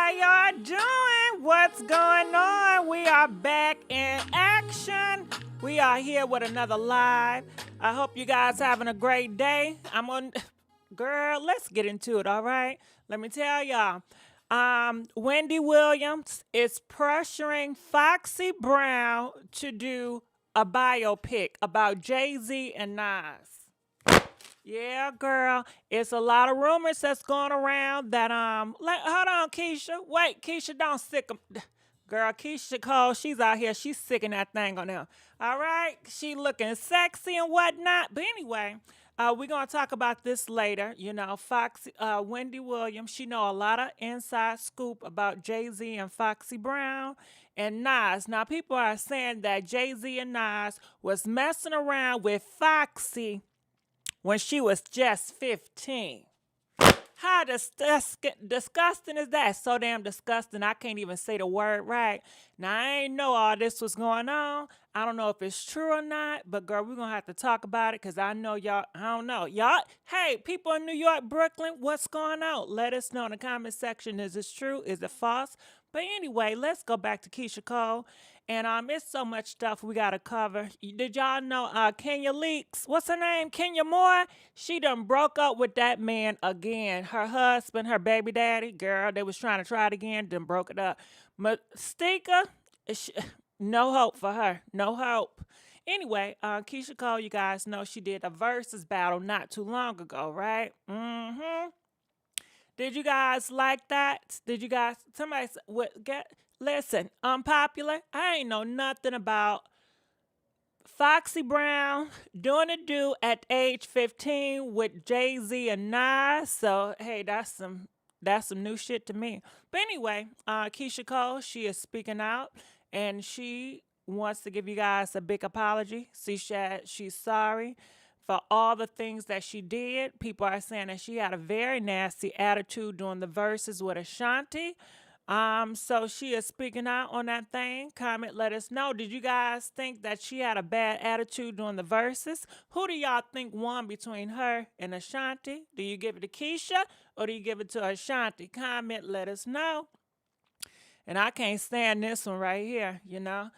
How y'all doing? What's going on? We are back in action. We are here with another live. I hope you guys having a great day. I'm on girl, let's get into it, all right? Let me tell y'all. Wendy Williams is pressuring Foxy Brown to do a biopic about Jay-Z and Nas. Yeah, girl. It's a lot of rumors that's going around that like hold on, Keisha. Wait, Keisha, don't sick 'em. Girl, Keisha Cole, she's out here, she's sicking that thing on them. All right? She looking sexy and whatnot. But anyway, we're gonna talk about this later. You know, Foxy Wendy Williams, she know a lot of inside scoop about Jay-Z and Foxy Brown and Nas. Now people are saying that Jay-Z and Nas was messing around with Foxy when she was just 15. How disgusting is that? So damn disgusting. I can't even say the word right. Now, I ain't know all this was going on. I don't know if it's true or not, but girl, we're going to have to talk about it because I know y'all, I don't know. Y'all, hey, people in New York, Brooklyn, what's going on? Let us know in the comment section. Is this true? Is it false? But anyway, let's go back to Keisha Cole. And it's so much stuff we gotta cover. Did y'all know Kenya Leaks? What's her name? Kenya Moore? She done broke up with that man again. Her husband, her baby daddy, girl, they was trying to try it again, then broke it up. Mystica, sh- no hope for her. No hope. Anyway, Keisha Cole, you guys know she did a versus battle not too long ago, right? Mm-hmm. Did you guys like that? Did you guys? Somebody what get? Listen, unpopular. I ain't know nothing about Foxy Brown doing a do at age 15 with Jay Z and Nas. So hey, that's some new shit to me. But anyway, Keisha Cole, she is speaking out and she wants to give you guys a big apology. She's sorry for all the things that she did. People are saying that she had a very nasty attitude during the verses with Ashanti. So she is speaking out on that thing. Comment, let us know. Did you guys think that she had a bad attitude during the verses? Who do y'all think won between her and Ashanti? Do you give it to Keisha or do you give it to Ashanti? Comment, let us know. And I can't stand this one right here, you know.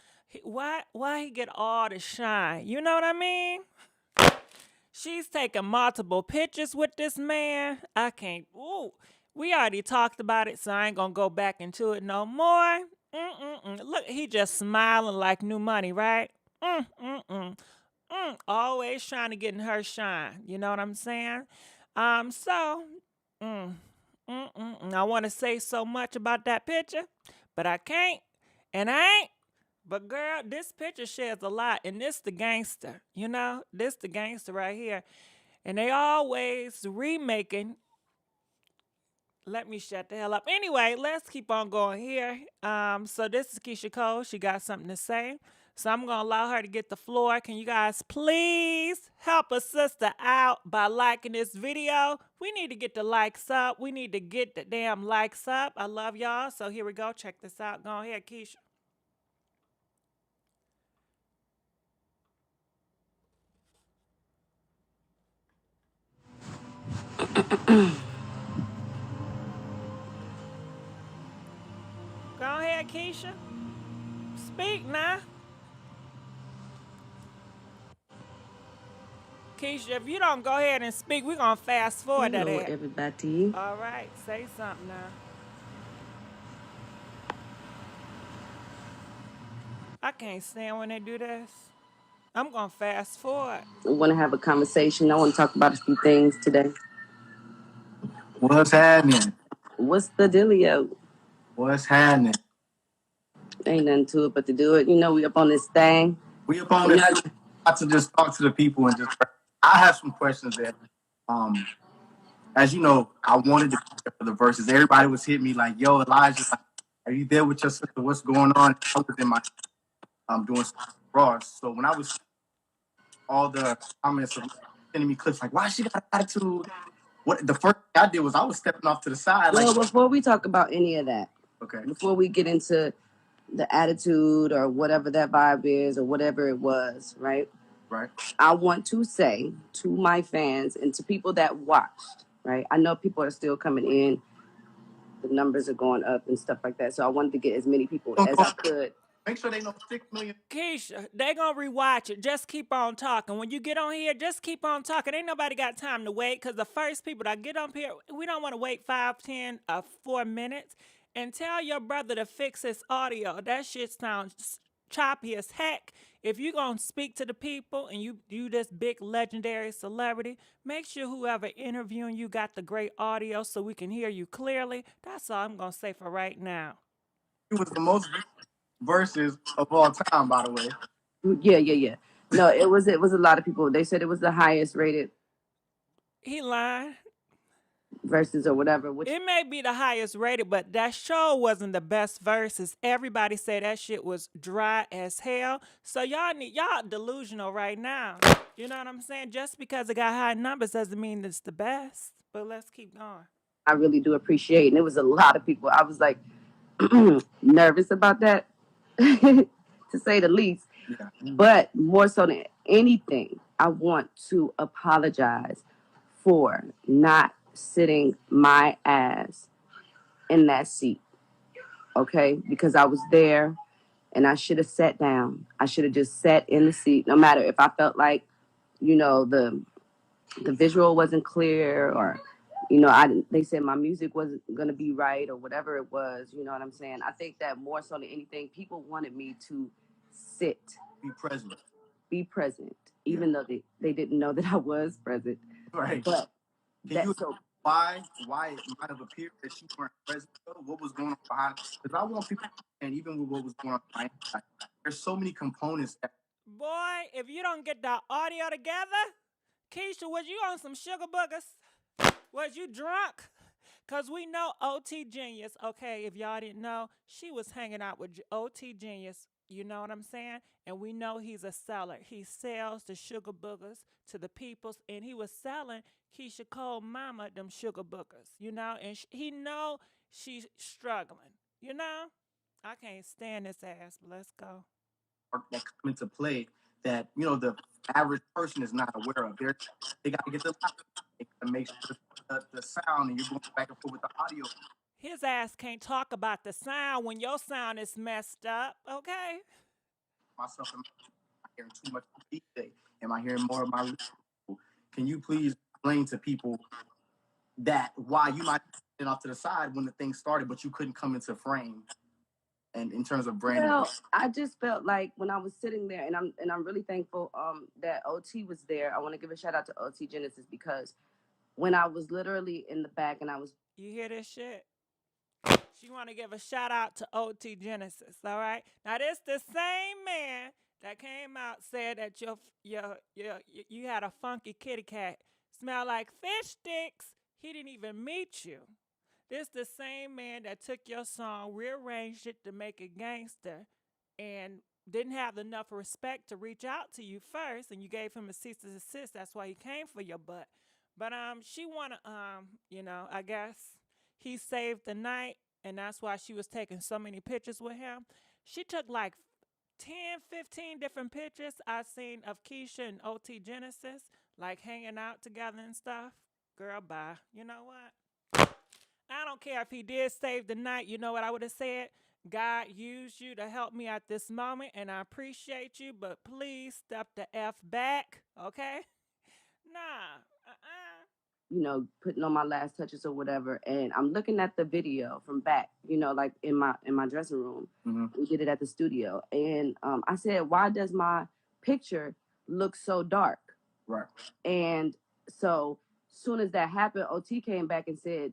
Why he get all the shine? You know what I mean? She's taking multiple pictures with this man. I can't. Ooh, we already talked about it, so I ain't gonna go back into it no more. Look, he just smiling like new money, right? Always trying to get in her shine. You know what I'm saying? So, I want to say so much about that picture, but I can't, and I ain't. But girl, this picture shares a lot, and this the gangster, you know? This the gangster right here. And they always remaking. Let me shut the hell up. Anyway, let's keep on going here. So this is Keisha Cole. She got something to say. So I'm gonna allow her to get the floor. Can you guys please help a sister out by liking this video? We need to get the likes up. We need to get the damn likes up. I love y'all. So here we go. Check this out. Go ahead, Keisha. Go ahead, Keisha. Speak now. Keisha, if you don't go ahead and speak, we're going to fast forward that. Hello, everybody. All right, say something now. I can't stand when they do this. I'm going to fast forward. I want to have a conversation. I want to talk about a few things today. What's happening? What's the dealio? What's happening? Ain't nothing to it but to do it. You know, we up on this thing. We up on this. Got to just talk to the people and just. I have some questions there. As you know, I wanted to be there for the verses. Everybody was hitting me like, "Yo, Elijah, are you there with your sister? What's going on?" I was in my doing some Ross. So when I was all the comments of sending me clips like, "Why she got attitude?" What the first thing I did was I was stepping off to the side. Well, before we talk about any of that, okay. Before we get into the attitude or whatever that vibe is or whatever it was, right? Right. I want to say to my fans and to people that watched, right? I know people are still coming in. the numbers are going up and stuff like that. So I wanted to get as many people Don't as go- I could. Make sure they know 6 million. Keisha, they gonna rewatch it. Just keep on talking. When you get on here, just keep on talking. Ain't nobody got time to wait, because the first people that get up here, we don't want to wait 5, 10, 4 minutes. And tell your brother to fix his audio. That shit sounds choppy as heck. If you gonna speak to the people and you this big legendary celebrity, make sure whoever interviewing you got the great audio so we can hear you clearly. That's all I'm gonna say for right now. It was the most verses of all time, by the way. Yeah. No, it was a lot of people. They said it was the highest rated He lying. verses or whatever. Which It may be the highest rated, but that show wasn't the best verses. Everybody said that shit was dry as hell. So y'all delusional right now. You know what I'm saying? Just because it got high numbers doesn't mean it's the best. But let's keep going. I really do appreciate, and it was a lot of people. I was like nervous about that, to say the least. Yeah. But more so than anything, I want to apologize for not sitting my ass in that seat. Okay, because I was there and I should have sat down. I should have just sat in the seat, no matter if I felt like, the visual wasn't clear, or I didn't, they said my music wasn't gonna be right or whatever it was. You know what I'm saying? I think that more so than anything, people wanted me to sit, Be present. be present, Yeah. even though they didn't know that I was present. Right. But Can that you so why it might have appeared that you weren't present though? What was going on behind? Because I want people, and even with what was going on behind, like, there's so many components that Boy, if you don't get the audio together, Keisha, was you on some sugar boogers? Was you drunk? Because we know OT Genius, okay, if y'all didn't know, she was hanging out with OT Genius. You know what I'm saying? And we know he's a seller. He sells the sugar boogers to the peoples, and he was selling Keisha Cole mama them sugar boogers, and he know she's struggling, I can't stand this ass, but let's go. that come into play that the average person is not aware of. They got to get the light. They got to make sure the sound, and you're going back and forth with the audio. His ass can't talk about the sound when your sound is messed up, okay? Myself, am I hearing too much DJ? Am I hearing more of my? Can you please explain to people that why you might be off to the side when the thing started, but you couldn't come into frame? And in terms of branding, well, I just felt like when I was sitting there, and I'm really thankful that OT was there. I want to give a shout out to OT Genesis, because when I was literally in the back and I was You hear this shit? She want to give a shout out to OT Genesis, all right? Now, this the same man that came out said that you had a funky kitty cat, smell like fish sticks. He didn't even meet you. This the same man that took your song, rearranged it to make it gangster, and didn't have enough respect to reach out to you first, and you gave him a cease and desist. That's why he came for your butt. But she wanna I guess he saved the night, and that's why she was taking so many pictures with him. She took like 10, 15 different pictures I seen of Keyshia and OT Genesis, like hanging out together and stuff. Girl, bye. You know what? I don't care if he did save the night. You know what I would have said? God used you to help me at this moment, and I appreciate you, but please step the F back, okay? Nah, putting on my last touches or whatever, and I'm looking at the video from back, like in my dressing room. mm-hmm. We did it at the studio, and I said, why does my picture look so dark? Right. And so soon as that happened, OT came back and said,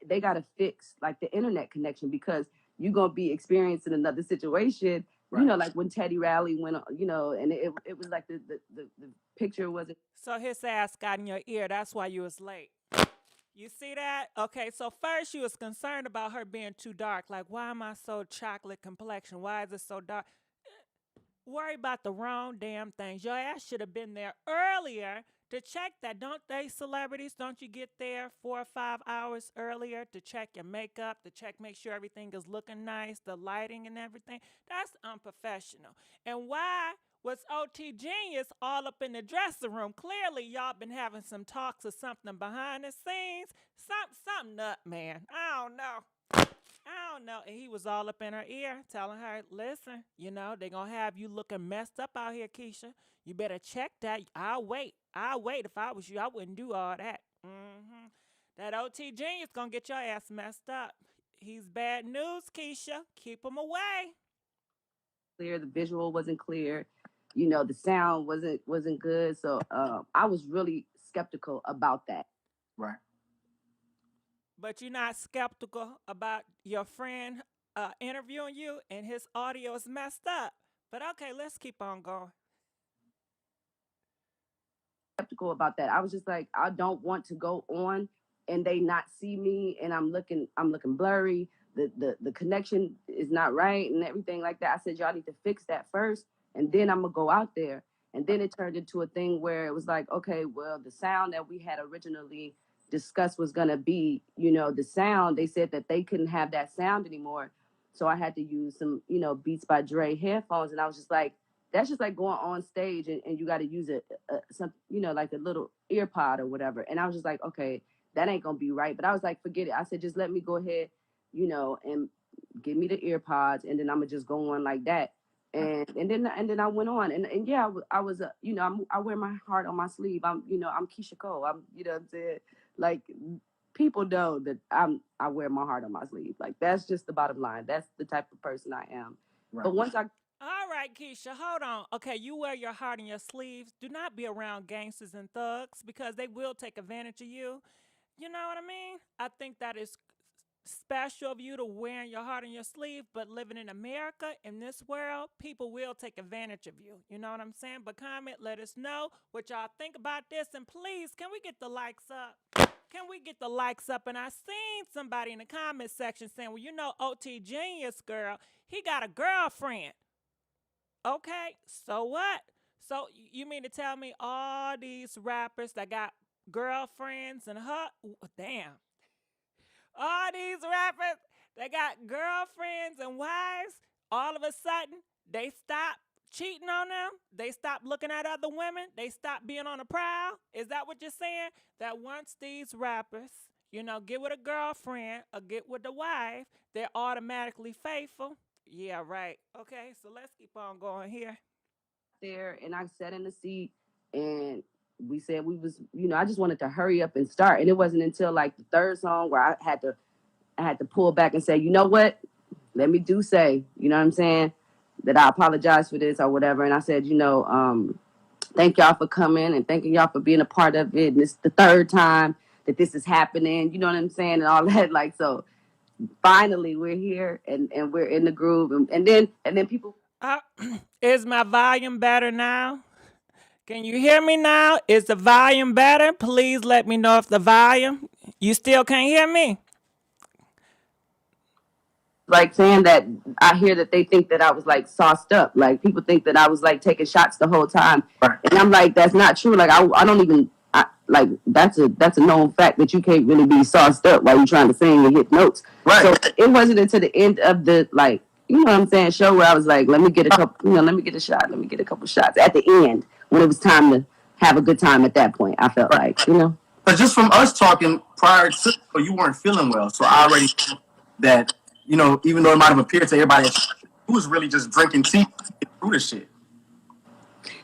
they got to fix like the internet connection, because you're gonna be experiencing another situation. Right. Like when Teddy Riley went, and it was like the picture wasn't. So his ass got in your ear. That's why you was late. You see that? Okay, so first you was concerned about her being too dark. Like, why am I so chocolate complexion? Why is it so dark? Worry about the wrong damn things. Your ass should have been there earlier to check that. Don't they, celebrities? Don't you get there 4 or 5 hours earlier to check your makeup, to make sure everything is looking nice, the lighting and everything? That's unprofessional. And why was OT Genius all up in the dressing room? Clearly, y'all been having some talks or something behind the scenes. Something up, man. I don't know. I don't know. And he was all up in her ear telling her, listen, they're going to have you looking messed up out here, Keyshia. You better check that. I'll wait. I'll wait. If I was you, I wouldn't do all that. That OT genius going to get your ass messed up. He's bad news, Keyshia. Keep him away. Clear. The visual wasn't clear. The sound wasn't good. So I was really skeptical about that. Right. But you're not skeptical about your friend interviewing you and his audio is messed up. But okay, let's keep on going. Skeptical about that. I was just like, I don't want to go on and they not see me and I'm looking blurry. The connection is not right and everything like that. I said, y'all need to fix that first and then I'm gonna go out there. And then it turned into a thing where it was like, okay, well, the sound that we had originally discussed was gonna be, the sound. They said that they couldn't have that sound anymore. So I had to use some, Beats by Dre headphones. And I was just like, that's just like going on stage and you got to use some, like a little ear pod or whatever. And I was just like, okay, that ain't going to be right. But I was like, forget it. I said, just let me go ahead, and give me the ear pods. And then I'm going to just go on like that. And then I went on. And yeah, I was, I wear my heart on my sleeve. I'm Keyshia Cole. I'm, what I'm saying? Like, people know that I wear my heart on my sleeve. Like, that's just the bottom line. That's the type of person I am. Right. But once I all right, Keyshia, hold on. Okay, you wear your heart in your sleeves. Do not be around gangsters and thugs because they will take advantage of you. You know what I mean? I think that is special of you to wearing your heart in your sleeve, but living in America, in this world, people will take advantage of you. You know what I'm saying? But comment, let us know what y'all think about this. And please, can we get the likes up? Can we get the likes up? And I seen somebody in the comment section saying, well, OT Genius girl, he got a girlfriend. Okay, so what? So you mean to tell me all these rappers that got girlfriends and damn. All these rappers that got girlfriends and wives, all of a sudden, they stop cheating on them? They stop looking at other women? They stop being on the prowl? Is that what you're saying? That once these rappers, get with a girlfriend or get with a wife, they're automatically faithful? Yeah, right. Okay, so let's keep on going here. There and I sat in the seat and we said we was, I just wanted to hurry up and start. And it wasn't until like the third song where I had to pull back and say, you know what? Let me say, you know what I'm saying? That I apologize for this or whatever. And I said, thank y'all for coming and thanking y'all for being a part of it. And it's the third time that this is happening, you know what I'm saying? And all that. Like, so finally we're here and we're in the groove and then people is my volume better now? Can you hear me now? Is the volume better? Please let me know if the volume, you still can't hear me. Like saying that I hear that they think that I was like sauced up. Like people think that I was like taking shots the whole time. Right. And I'm like, that's not true. Like I don't even like that's a known fact that you can't really be sauced up while you're trying to sing and hit notes. Right. So it wasn't until the end of the you know what I'm saying, show where I was like, let me get a couple, let me get a shot, let me get a couple shots at the end when it was time to have a good time at that point. I felt like, But just from us talking prior to, you weren't feeling well. So I already that, even though it might have appeared to everybody, who was really just drinking tea to get through the shit.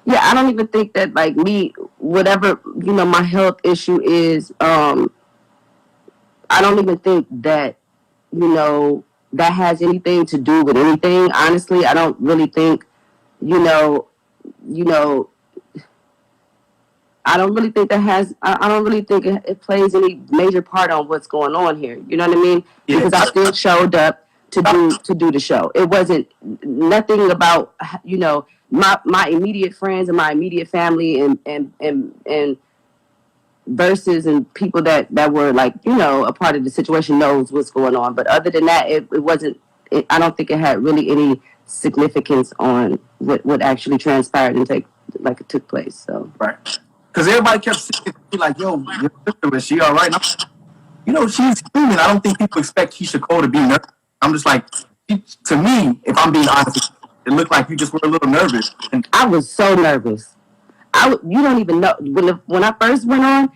Yeah, I don't even think that like me, whatever, my health issue is, I don't even think that, that has anything to do with anything. Honestly, I don't really think, I don't really think I don't really think it plays any major part on what's going on here. You know what I mean? Yeah. Because I still showed up to do the show. It wasn't nothing about, my immediate friends and my immediate family and verses and people that were like, a part of the situation knows what's going on. But other than that, it wasn't, I don't think it had really any significance on what actually transpired and took place. So. Right. Because everybody kept saying, like, yo, is she all right? She's human. I don't think people expect Keyshia Cole to be nervous. I'm just like, to me, if I'm being honest, it looked like you just were a little nervous. And I was so nervous. You don't even know. When I first went on,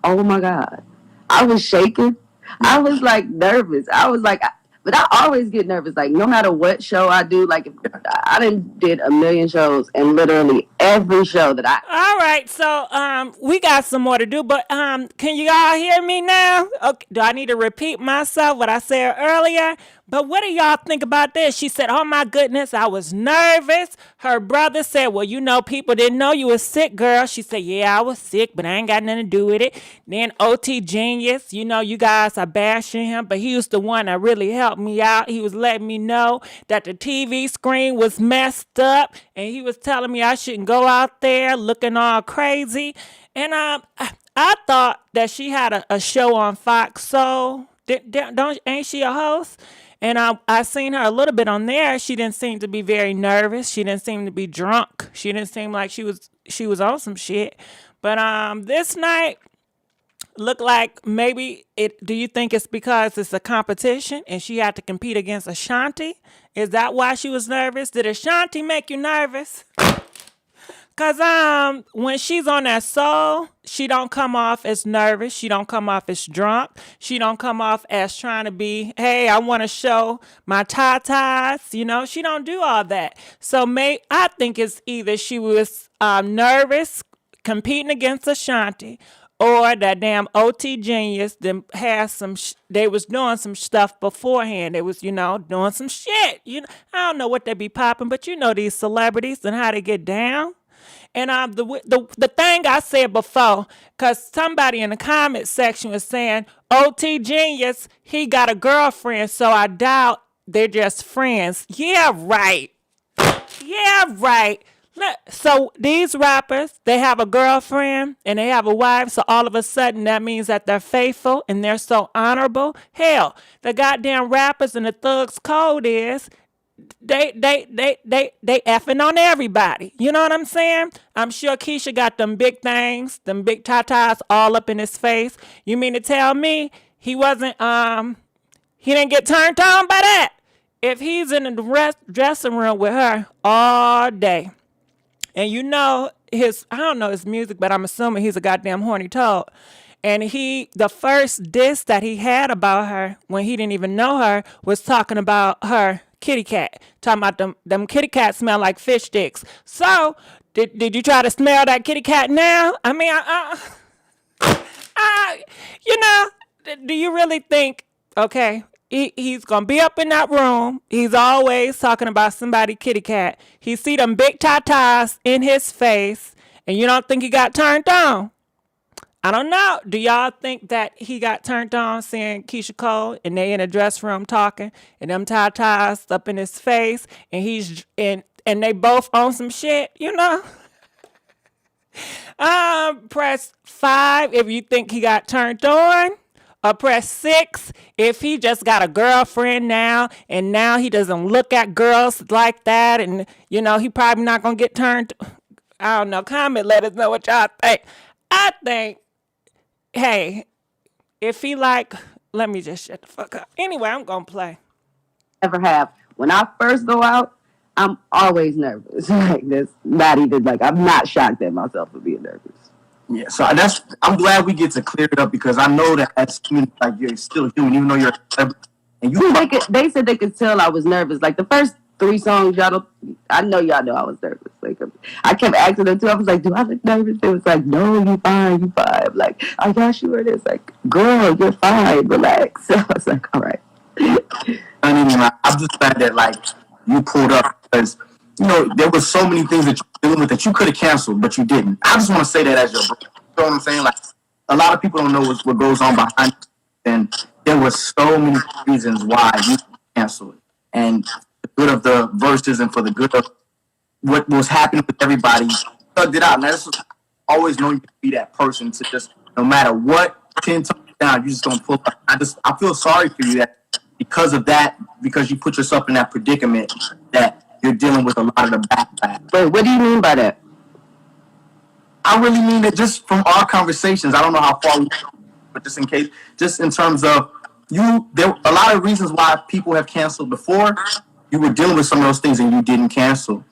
oh my God, I was shaking. I was like nervous. I was like, but I always get nervous. Like no matter what show I do, like if I did a million shows, and literally every show that I All right, so we got some more to do, but can you all hear me now? Okay, do I need to repeat myself what I said earlier? But what do y'all think about this? She said, "Oh my goodness, I was nervous." Her brother said, "Well, you know, people didn't know you was sick, girl." She said, "Yeah, I was sick, but I ain't got nothing to do with it." Then OT Genius, you know, you guys are bashing him, but he was the one that really helped me out. He was letting me know that the TV screen was messed up, and he was telling me I shouldn't go out there looking all crazy. And I thought that she had a show on Fox Soul. Ain't she a host? And I seen her a little bit on there. She didn't seem to be very nervous. She didn't seem to be drunk. She didn't seem like she was on some shit. But this night looked like maybe it. Do you think it's because it's a competition and she had to compete against Ashanti? Is that why she was nervous? Did Ashanti make you nervous? Cause when she's on that soul, she don't come off as nervous. She don't come off as drunk. She don't come off as trying to be, hey, I want to show my tatas. You know, she don't do all that. So I think it's either she was nervous competing against Ashanti, or that damn OT Genius them had some. They was doing some stuff beforehand. They was, you know, doing some shit. You know, I don't know what they be popping, but you know these celebrities and how they get down. And the thing I said before, because somebody in the comment section was saying, OT Genius, he got a girlfriend, so I doubt they're just friends. Yeah, right. Yeah, right. So these rappers, they have a girlfriend and they have a wife, so all of a sudden that means that they're faithful and they're so honorable. Hell, the goddamn rappers and the thugs code is they effing on everybody. You know what I'm saying? I'm sure Keyshia got them big things, them big tatas all up in his face. You mean to tell me he wasn't he didn't get turned on by that? If he's in the dressing room with her all day, and you know I don't know his music, but I'm assuming he's a goddamn horny toad. And the first diss that he had about her when he didn't even know her was talking about her kitty cat. Talking about them kitty cats smell like fish sticks. So, did you try to smell that kitty cat now? I mean, you know, do you really think, okay, he's going to be up in that room. He's always talking about somebody kitty cat. He see them big tatas in his face, and you don't think he got turned on? I don't know. Do y'all think that he got turned on seeing Keyshia Cole and they in a dress room talking and them tatas up in his face and and they both on some shit, you know? Press 5 if you think he got turned on. Or press 6 if he just got a girlfriend now and now he doesn't look at girls like that and, you know, he probably not going to get turned. I don't know. Comment, let us know what y'all think. I think, hey, if he like, let me just shut the fuck up. Anyway, I'm going to play. ever have. When I first go out, I'm always nervous. Like that's not even like I'm not shocked at myself for being nervous. Yeah, so I'm glad we get to clear it up because I know that as human, like you're still human, even though you're a celebrity. And they said they could tell I was nervous. Like the first 3 songs, I know y'all know I was nervous. Like I kept asking them too. I was like, "Do I look nervous?" They was like, "No, you fine, you fine." I'm like, "Are y'all sure?" It's like, "Girl, you're fine. Relax." So I was like, "All right." I'm just glad that like you pulled up because you know there was so many things that you're dealing with that you could have canceled, but you didn't. I just want to say that as your brother. You know what I'm saying? Like a lot of people don't know what goes on behind it, and there was so many reasons why you canceled. And for the good of the verses and for the good of what was happening with everybody, you thugged it out. And that's always known you to be that person to just no matter what 10 toes down, you just don't pull up. I feel sorry for you that because of that, because you put yourself in that predicament that you're dealing with a lot of the backlash. Wait, what do you mean by that? I really mean that just from our conversations. I don't know how far we go, but just in case, just in terms of there a lot of reasons why people have canceled before. You were dealing with some of those things and you didn't cancel.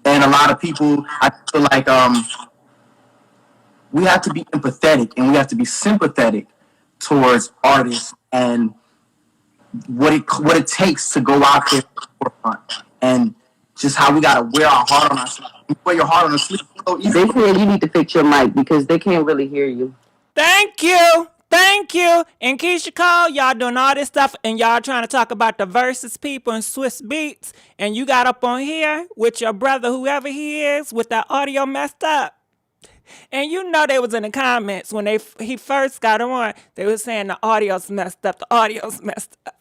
And a lot of people, I feel like we have to be empathetic and we have to be sympathetic towards artists and what it takes to go out there at the forefront, and just how we gotta wear our heart on our sleeve. You wear your heart on the sleeve. So easy. They said you need to fix your mic because they can't really hear you. Thank you. Thank you. And Keyshia Cole, y'all doing all this stuff and y'all trying to talk about the versus people and Swiss Beats. And you got up on here with your brother, whoever he is, with that audio messed up. And you know they was in the comments when he first got on. They was saying the audio's messed up. The audio's messed up.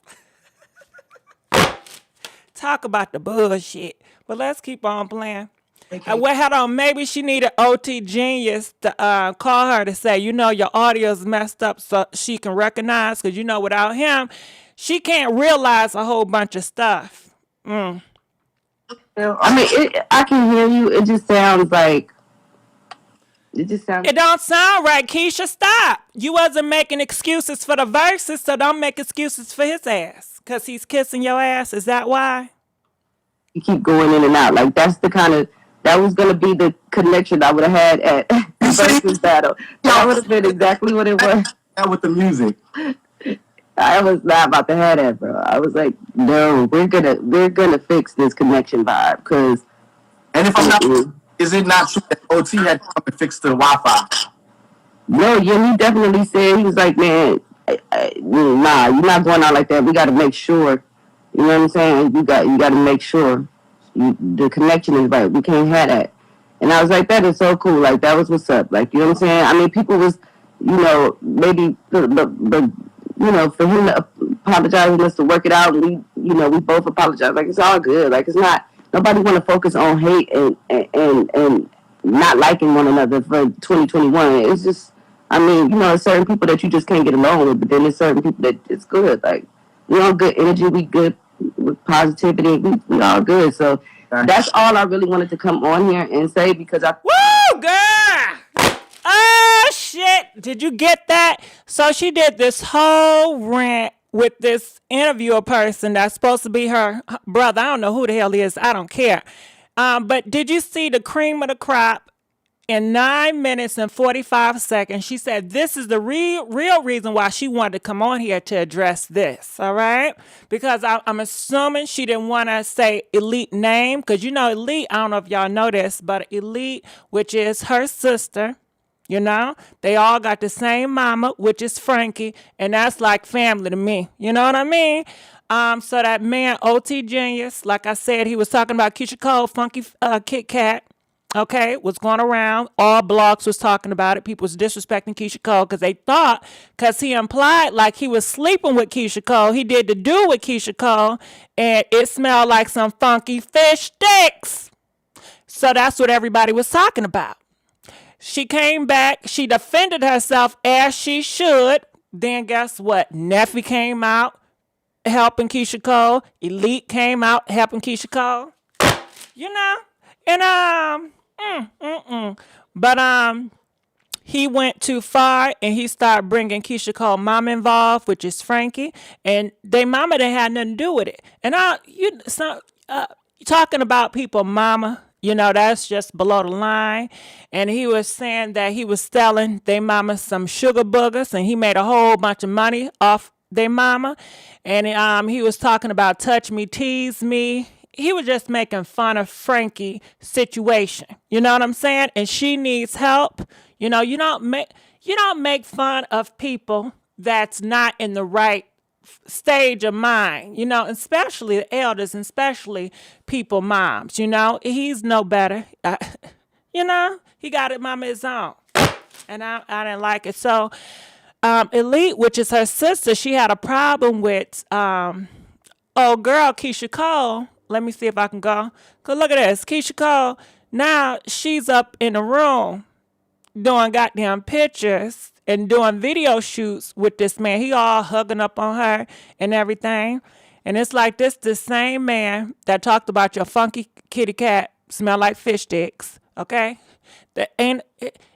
Talk about the bullshit. But let's keep on playing. Well, hold on. Maybe she needed OT Genius to call her to say, you know, your audio's messed up so she can recognize. Because, you know, without him, she can't realize a whole bunch of stuff. I mean, I can hear you. It just sounds like... It don't sound right. Keyshia, stop. You wasn't making excuses for the verses, so don't make excuses for his ass. Because he's kissing your ass. Is that why? You keep going in and out. Like, that's the kind of... That was going to be the connection I would have had at the versus battle. That would have been exactly what it was. With the music. I was not about to have that, bro. I was like, no, we're gonna fix this connection vibe. Because... And if I'm not... Is it not true that OT had to come and fix the Wi-Fi? No, yeah, he definitely said, he was like, man, nah, you're not going out like that. We got to make sure, you know what I'm saying? You got to make sure the connection is right. We can't have that. And I was like, that is so cool. Like, that was what's up. Like, you know what I'm saying? I mean, people was, you know, maybe the you know, for him to apologize and us to work it out, and we, you know, we both apologize. Like, it's all good. Like, it's not... Nobody want to focus on hate and not liking one another for 2021. It's just, I mean, you know, there's certain people that you just can't get along with, but then there's certain people that it's good. Like, we all good energy, we good with positivity, we all good. So that's all I really wanted to come on here and say because I... Woo, girl! Oh, shit! Did you get that? So she did this whole rant with this interviewer person that's supposed to be her brother. I don't know who the hell he is. I don't care. But did you see the cream of the crop? In 9 minutes and 45 seconds, she said this is the real reason why she wanted to come on here to address this, all right? Because I'm assuming she didn't want to say Elite name, because you know Elite, I don't know if y'all know this, but Elite, which is her sister, you know, they all got the same mama, which is Frankie, and that's like family to me. You know what I mean? So that man, OT Genius, like I said, he was talking about Keyshia Cole, Funky Kit Kat, okay, was going around. All blogs was talking about it. People was disrespecting Keyshia Cole because they thought, because he implied like he was sleeping with Keyshia Cole, he did the do with Keyshia Cole, and it smelled like some funky fish sticks. So that's what everybody was talking about. She came back. She defended herself as she should. Then guess what? Neffy came out helping Keyshia Cole. Elite came out helping Keyshia Cole. You know? And But he went too far and he started bringing Keyshia Cole mama involved, which is Frankie, and they mama didn't have nothing to do with it. And talking about people mama, you know, that's just below the line. And he was saying that he was selling their mama some sugar boogers, and he made a whole bunch of money off their mama. And he was talking about touch me, tease me. He was just making fun of Frankie's situation. You know what I'm saying? And she needs help. You know, you don't make fun of people that's not in the right stage of mind, you know, especially the elders and especially people moms, you know. He's no better. You know, he got it mama his own. And I didn't like it. So Elite, which is her sister, she had a problem with old girl Keyshia Cole. Let me see if I can go. Cause look at this. Keyshia Cole, now she's up in the room doing goddamn pictures and doing video shoots with this man. He all hugging up on her and everything. And it's like this the same man that talked about your funky kitty cat smell like fish sticks. Okay?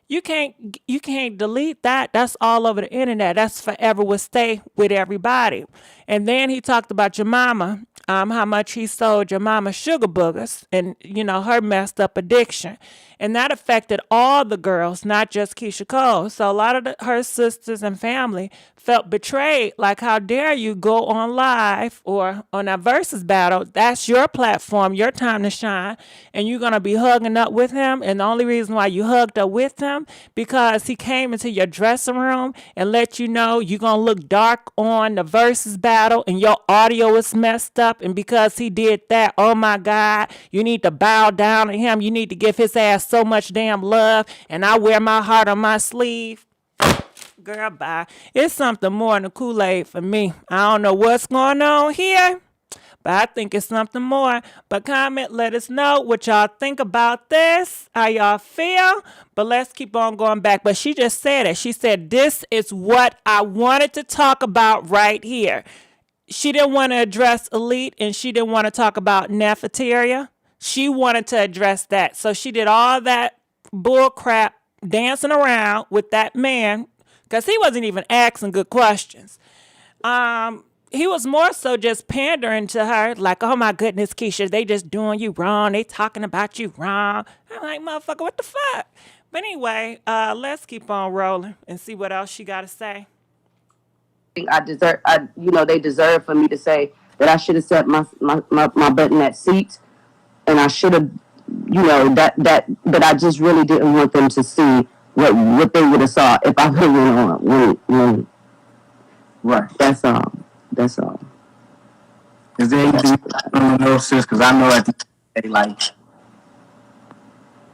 You can't delete that. That's all over the internet. That's forever will stay with everybody. And then he talked about your mama, how much he sold your mama sugar boogers and, you know, her messed up addiction. And that affected all the girls, not just Keyshia Cole. So a lot of her sisters and family felt betrayed. Like, how dare you go on live or on a versus battle? That's your platform, your time to shine. And you're going to be hugging up with him. And the only reason why you hugged up with him, because he came into your dressing room and let you know you're going to look dark on the versus battle and your audio is messed up. And because he did that, oh my God, you need to bow down to him. You need to give his ass so much damn love. And I wear my heart on my sleeve. Girl, bye. It's something more than the Kool-Aid for me. I don't know what's going on here, but I think it's something more. But comment, let us know what y'all think about this, how y'all feel. But let's keep on going back. But she just said it. She said, this is what I wanted to talk about right here. She didn't want to address Elite, and she didn't want to talk about Nefertaria. She wanted to address that. So she did all that bull crap dancing around with that man, because he wasn't even asking good questions. He was more so just pandering to her, like, oh my goodness, Keyshia, they just doing you wrong. They talking about you wrong. I'm like, motherfucker, what the fuck? But anyway, let's keep on rolling and see what else she got to say. They deserve for me to say that I should have set my butt in that seat, and I should have, but I just really didn't want them to see what they would have saw if I would have went on. Right. That's all. Is there anything you want to know, sis? Because I know at the end of the day, like,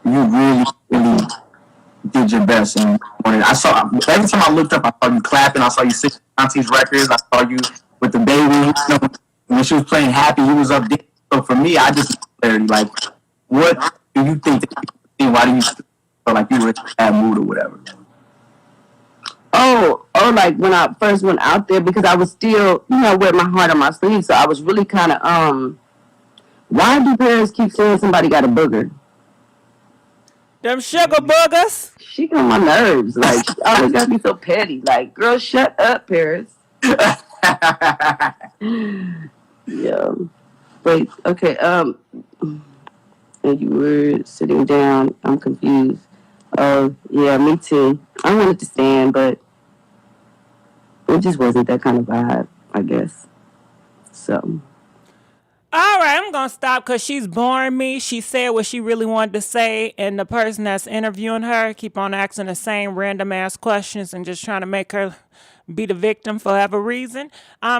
you really did your best. And I saw, every time I looked up, I saw you clapping. I saw you singing Auntie's records. I saw you with the baby. When she was playing Happy, he was up there. So for me, I just clarity, like, what do you think that people see? Why do you feel like you were in that mood or whatever? Like when I first went out there, because I was still, with my heart on my sleeve. So I was really kind of, why do parents keep saying somebody got a booger? Them sugar boogers. She got on my nerves. Like, she always got to be so petty. Like, girl, shut up, Paris. Yeah. Wait, okay, and you were sitting down. I'm confused. Oh, yeah, me too. I wanted to stand, but it just wasn't that kind of vibe, I guess. So. All right, I'm going to stop because she's boring me. She said what she really wanted to say, and the person that's interviewing her keep on asking the same random-ass questions and just trying to make her be the victim for whatever reason.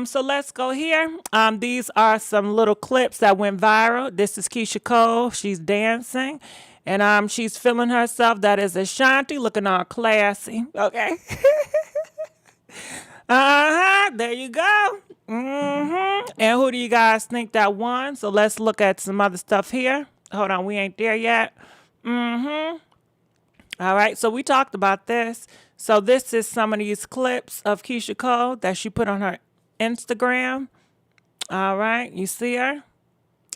So let's go here. These are some little clips that went viral. This is Keyshia Cole. She's dancing, and she's feeling herself. That is Ashanti, looking all classy. Okay. There you go. And who do you guys think that won? So let's look at some other stuff here. Hold on, we ain't there yet. All right, so we talked about this. So this is some of these clips of Keyshia Cole that she put on her Instagram. All right, you see her?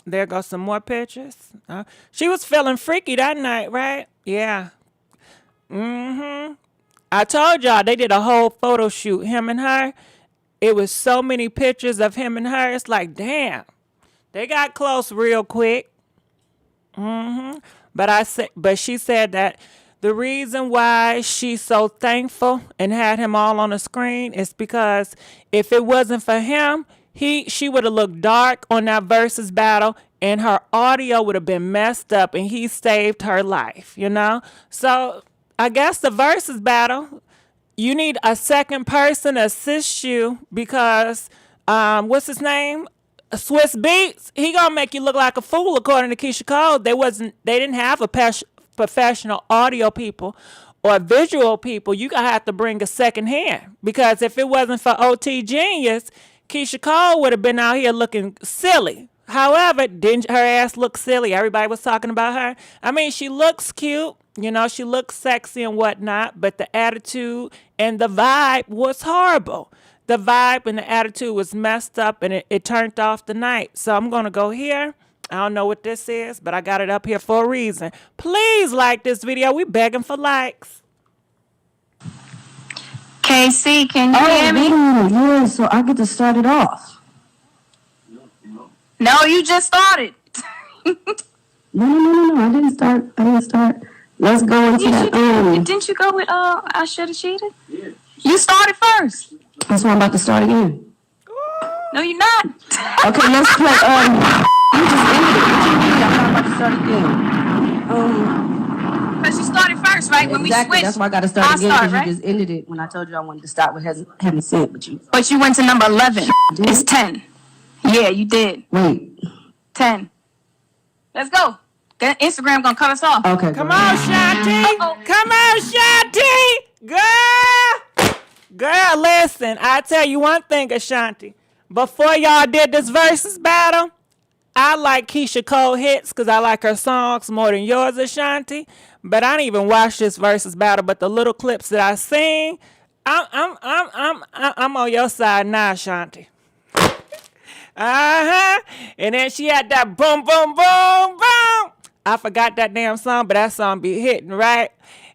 There goes some more pictures. She was feeling freaky that night, right? Yeah. I told y'all they did a whole photo shoot, him and her. It was so many pictures of him and her. It's like, damn, they got close real quick. But she said that the reason why she's so thankful and had him all on the screen is because if it wasn't for him, she would have looked dark on that versus battle, and her audio would have been messed up, and he saved her life, So I guess the versus battle, you need a second person to assist you because, what's his name? Swiss Beats, he gonna make you look like a fool according to Keyshia Cole. They didn't have a professional audio people or visual people. You gonna have to bring a second hand because if it wasn't for OT Genius, Keyshia Cole would have been out here looking silly. However, didn't her ass look silly? Everybody was talking about her. I mean, she looks cute. She looks sexy and whatnot, but the attitude and the vibe was horrible. The vibe and the attitude was messed up, and it turned off the night. So I'm going to go here. I don't know what this is, but I got it up here for a reason. Please like this video. We begging for likes. KC, can you hear me? Yeah, so I get to start it off. No, you just started. No. I didn't start. Let's go into that. Didn't you go with I should have cheated? Yeah. You started first. That's why I'm about to start again. No, you're not. Okay, let's play. You just ended it. What you mean? I'm not about to start again. Because you started first, right? When we switched. That's why I got to start again because you just ended it when I told you I wanted to start with having sex with you. But you went to number 11. It's 10. Yeah, you did. Wait. 10. Let's go. That Instagram gonna cut us off. Okay. Come on, Shanti. Come on, Shanti. Girl, listen. I tell you one thing, Ashanti. Before y'all did this versus battle, I like Keyshia Cole hits because I like her songs more than yours, Ashanti. But I didn't even watch this versus battle. But the little clips that I seen, I'm on your side now, Ashanti. And then she had that boom, boom, boom, boom. I forgot that damn song, but that song be hitting, right?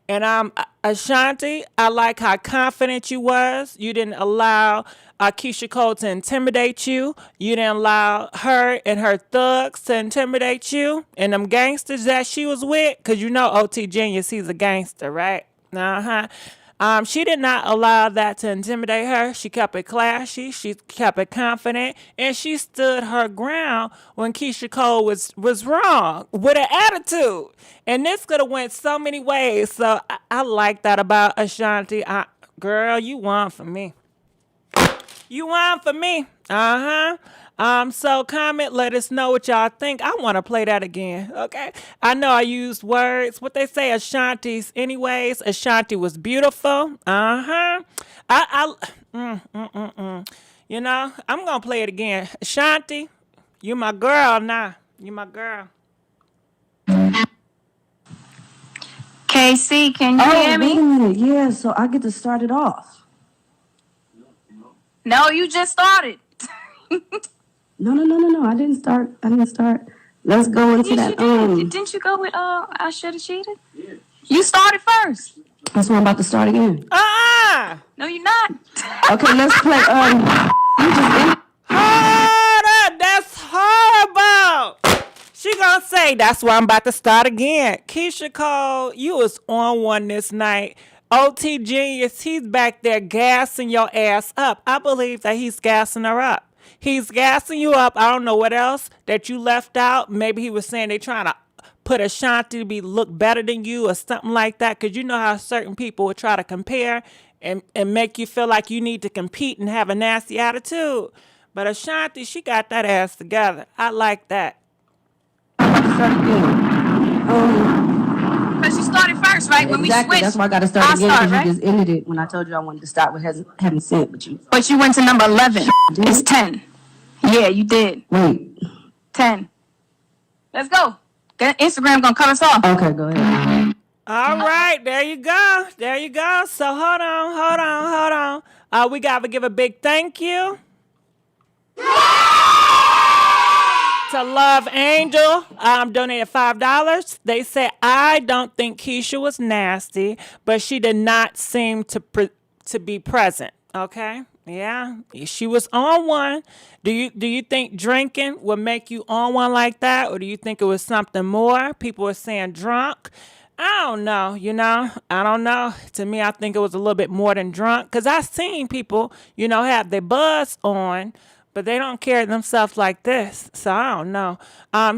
And Ashanti, I like how confident you was. You didn't allow Keyshia Cole to intimidate you. You didn't allow her and her thugs to intimidate you. And them gangsters that she was with, because you know OT Genius, he's a gangster, right? She did not allow that to intimidate her. She kept it classy. She kept it confident. And she stood her ground when Keyshia Cole was wrong with an attitude. And this could have went so many ways. So I like that about Ashanti. Girl, you won for me. You won for me. So comment, let us know what y'all think. I want to play that again, okay? I know I used words. What they say, Ashanti's anyways. Ashanti was beautiful. You know, I'm going to play it again. Ashanti, you my girl now. You my girl. KC, can you hear me? Wait a minute. Yeah, so I get to start it off. No, you just started. No. I didn't start. Let's go into that. Didn't you go with I should have cheated? Yeah. You started first. That's why I'm about to start again. No, you're not. Okay, let's play. You just ended. Hold up, that's horrible. She gonna say that's why I'm about to start again. Keyshia Cole, you was on one this night. OT Genius, he's back there gassing your ass up. I believe that he's gassing her up. He's gassing you up. I don't know what else that you left out. Maybe he was saying they trying to put Ashanti to look better than you or something like that. Because you know how certain people will try to compare and make you feel like you need to compete and have a nasty attitude. But Ashanti, she got that ass together. I like that. Because you started first, right? When we switched. That's why I got to start again because you just ended it when I told you I wanted to start with having sex with you. But you went to number 11. It's 10. Yeah, you did. Wait. 10. Let's go. That Instagram gonna cut us off. Okay, go ahead. All right, there you go. There you go. So hold on. We got to give a big thank you to Love Angel. Donated $5. They said, I don't think Keyshia was nasty, but she did not seem to be present. Okay? Yeah, she was on one. Do you think drinking would make you on one like that, or do you think it was something more? People were saying drunk. I don't know, I don't know. To me, I think it was a little bit more than drunk, because I've seen people, have their buzz on, but they don't carry themselves like this. So I don't know.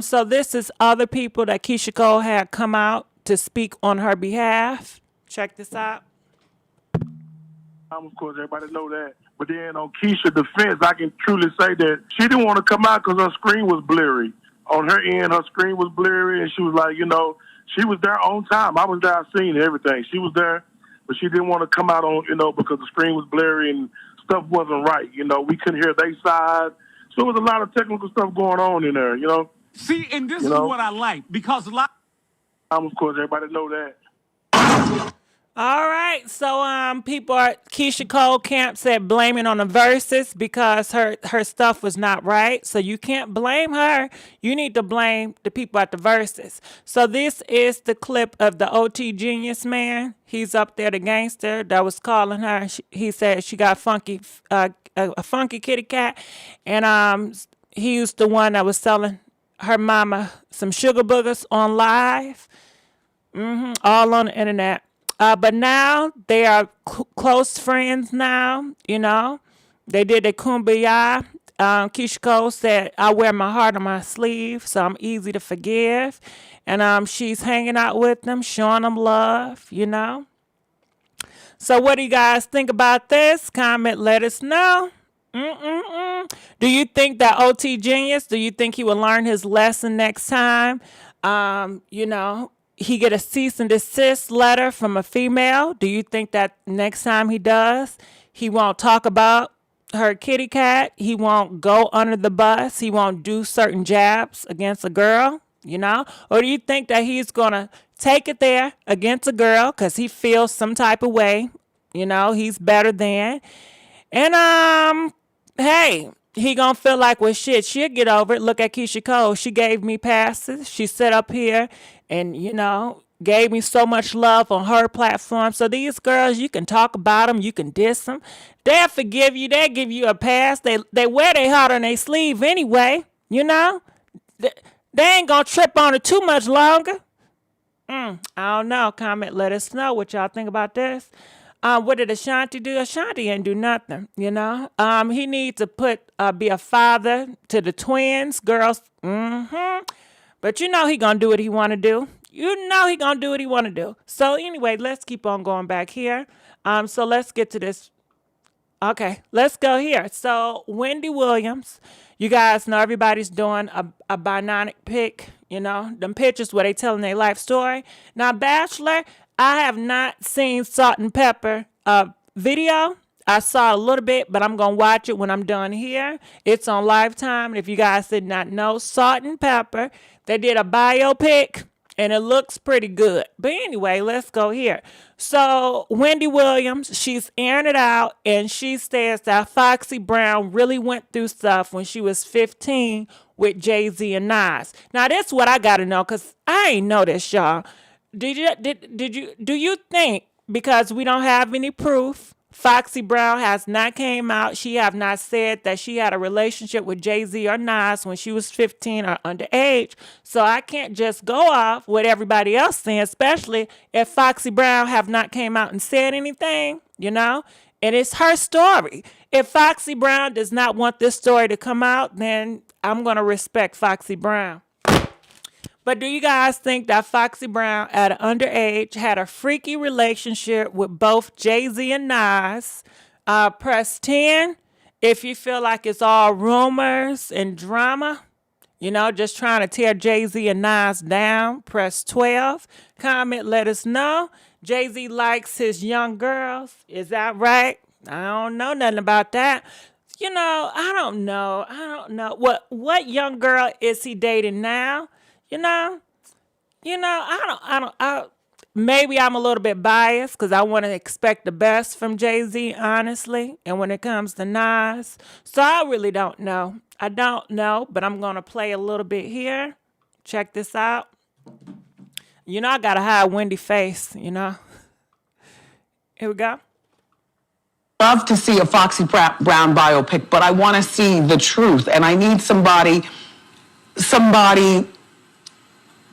So this is other people that Keyshia Cole had come out to speak on her behalf. Check this out. Of course, everybody know that. But then on Keyshia's defense, I can truly say that she didn't want to come out because her screen was blurry. On her end, her screen was blurry, and she was like, she was there on time. I was there, I seen everything. She was there, but she didn't want to come out on, because the screen was blurry and stuff wasn't right. We couldn't hear their side. So there was a lot of technical stuff going on in there, See, and this is what I like, because a lot... Of course, everybody know that. All right, so Keyshia Cole camp said blaming on the verses because her stuff was not right. So you can't blame her. You need to blame the people at the verses. So this is the clip of the OT Genius man. He's up there, the gangster that was calling her. He said she got a funky kitty cat, and he was the one that was selling her mama some sugar boogers on live. all on the internet. But now they are close friends now, you know. They did their kumbaya. Keyshia Cole said, I wear my heart on my sleeve, so I'm easy to forgive. And she's hanging out with them, showing them love, you know. So what do you guys think about this? Comment, let us know. Do you think that OT Genius, do you think he will learn his lesson next time? You know, he get a cease and desist letter from a female. Do you think that next time he does, he won't talk about her kitty cat? He won't go under the bus? He won't do certain jabs against a girl, you know? Or do you think that he's going to take it there against a girl because he feels some type of way, you know, he's better than. And hey, he gonna feel like, well, shit, she'll get over it. Look at Keyshia Cole. She gave me passes. She sat up here and, you know, gave me so much love on her platform. So these girls, you can talk about them. You can diss them. They'll forgive you. They'll give you a pass. They wear their heart on their sleeve anyway, you know. They ain't gonna trip on it too much longer. I don't know. Comment, let us know what y'all think about this. What did Ashanti do? Ashanti didn't do nothing, you know. He needs to be a father to the twins, girls. But you know he gonna do what he wanna do. You know he gonna do what he wanna do. So anyway, let's keep on going back here. So let's get to this. Okay, let's go here. So Wendy Williams, you guys know everybody's doing a bionic pic, you know, them pictures where they telling their life story. Now, Bachelor, I have not seen Salt and Pepper video. I saw a little bit, but I'm going to watch it when I'm done here. It's on Lifetime. If you guys did not know, Salt and Pepper, they did a biopic, and it looks pretty good. But anyway, let's go here. So Wendy Williams, she's airing it out, and she says that Foxy Brown really went through stuff when she was 15 with Jay-Z and Nas. Now, that's what I got to know, because I ain't know this, y'all. Do you think, because we don't have any proof, Foxy Brown has not came out, she have not said that she had a relationship with Jay-Z or Nas when she was 15 or underage, so I can't just go off what everybody else saying, especially if Foxy Brown have not came out and said anything, you know, and it's her story. If Foxy Brown does not want this story to come out, then I'm going to respect Foxy Brown. But do you guys think that Foxy Brown at an underage had a freaky relationship with both Jay-Z and Nas? Press 10 if you feel like it's all rumors and drama, you know, just trying to tear Jay-Z and Nas down. Press 12. Comment, let us know. Jay-Z likes his young girls. Is that right? I don't know nothing about that. You know, I don't know. What young girl is he dating now? You know, maybe I'm a little bit biased because I want to expect the best from Jay-Z, honestly. And when it comes to Nas, so I really don't know. I don't know, but I'm going to play a little bit here. Check this out. You know, I got to hide Wendy face, you know. Here we go. Love to see a Foxy Brown biopic, but I want to see the truth. And I need somebody,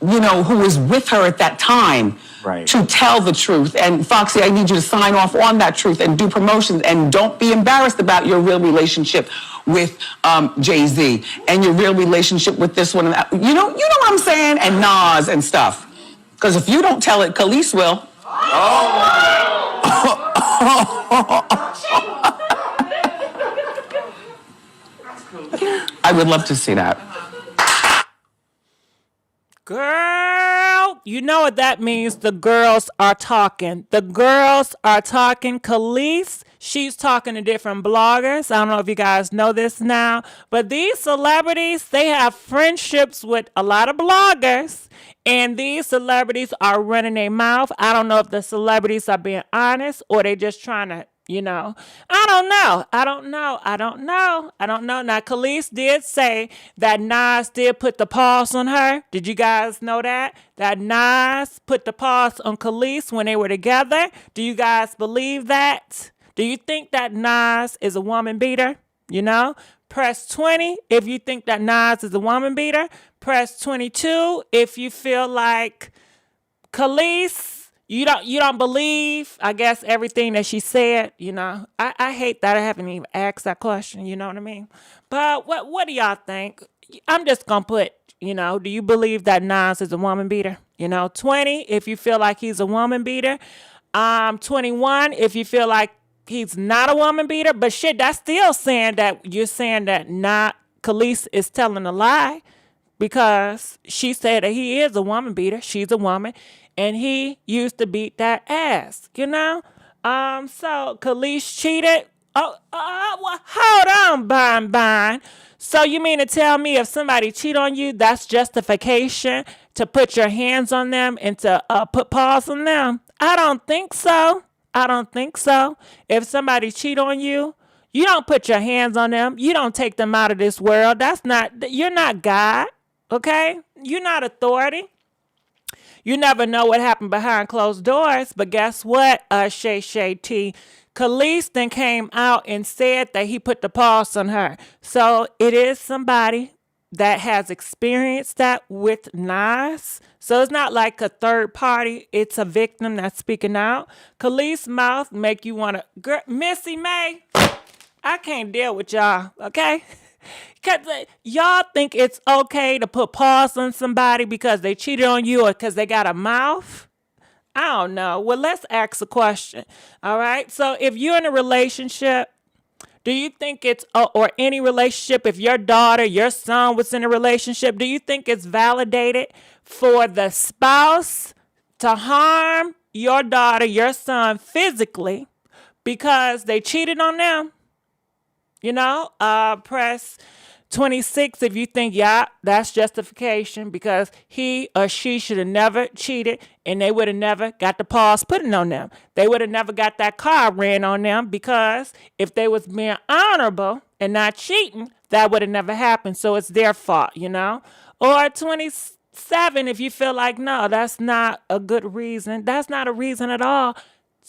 you know, who was with her at that time to tell the truth. And Foxy, I need you to sign off on that truth and do promotions, and don't be embarrassed about your real relationship with Jay-Z and your real relationship with this one and that. You know what I'm saying? And Nas and stuff. Because if you don't tell it, Khalees will. I would love to see that. Girl, you know what that means. The girls are talking. The girls are talking. Khalees, she's talking to different bloggers. I don't know if you guys know this now, but these celebrities, they have friendships with a lot of bloggers, and these celebrities are running their mouth. I don't know if the celebrities are being honest or they just trying to, you know, I don't know. Now, Khalees did say that Nas did put the pause on her. Did you guys know that? That Nas put the pause on Khalees when they were together. Do you guys believe that? Do you think that Nas is a woman beater? You know? Press 20 if you think that Nas is a woman beater. Press 22 if you feel like Khalees, you don't believe, I guess, everything that she said. I hate that I haven't even asked that question. You know what I mean? But what do y'all think? I'm just gonna put, do you believe that Nas is a woman beater? 20 if you feel like he's a woman beater. 21 if you feel like he's not a woman beater. But shit, that's still saying that you're saying that not Khalees is telling a lie, because she said that he is a woman beater. She's a woman, and he used to beat that ass. So Khalees cheated. Well, hold on, Bine. So you mean to tell me if somebody cheat on you, that's justification to put your hands on them and to put paws on them? I don't think so. I don't think so. If somebody cheat on you, you don't put your hands on them. You don't take them out of this world. You're not God. Okay? You're not authority. You never know what happened behind closed doors. But guess what, Shay T? Khalees then came out and said that he put the paws on her. So it is somebody that has experienced that with Nas. So it's not like a third party. It's a victim that's speaking out. Khalees' mouth make you want to... Missy May, I can't deal with y'all, okay? Because y'all think it's okay to put paws on somebody because they cheated on you or because they got a mouth? I don't know. Well, let's ask a question. All right. So if you're in a relationship, do you think it's, or any relationship, if your daughter, your son was in a relationship, do you think it's validated for the spouse to harm your daughter, your son physically because they cheated on them? Press 26 if you think, yeah, that's justification because he or she should have never cheated and they would have never got the paws putting on them. They would have never got that car ran on them because if they was being honorable and not cheating, that would have never happened. So it's their fault, Or 27 if you feel like, no, that's not a good reason. That's not a reason at all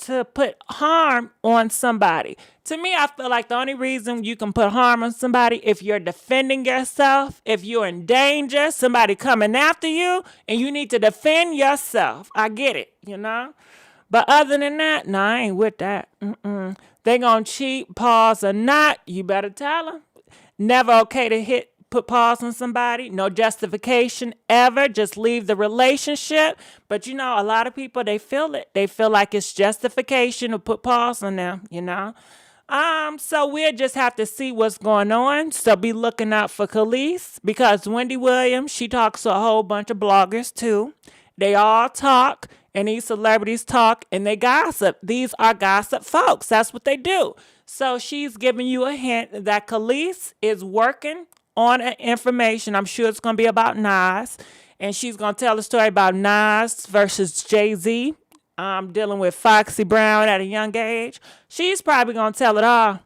to put harm on somebody. To me, I feel like the only reason you can put harm on somebody if you're defending yourself, if you're in danger, somebody coming after you, and you need to defend yourself. I get it, But other than that, no, I ain't with that. They gonna cheat, pause or not, you better tell them. Never okay to put pause on somebody. No justification ever. Just leave the relationship. But a lot of people, they feel it. They feel like it's justification to put pause on them, So we'll just have to see what's going on. So be looking out for Khalees because Wendy Williams, she talks to a whole bunch of bloggers too. They all talk and these celebrities talk and they gossip. These are gossip folks. That's what they do. So she's giving you a hint that Khalees is working on information. I'm sure it's going to be about Nas. And she's going to tell a story about Nas versus Jay-Z. Dealing with Foxy Brown at a young age. She's probably going to tell it all.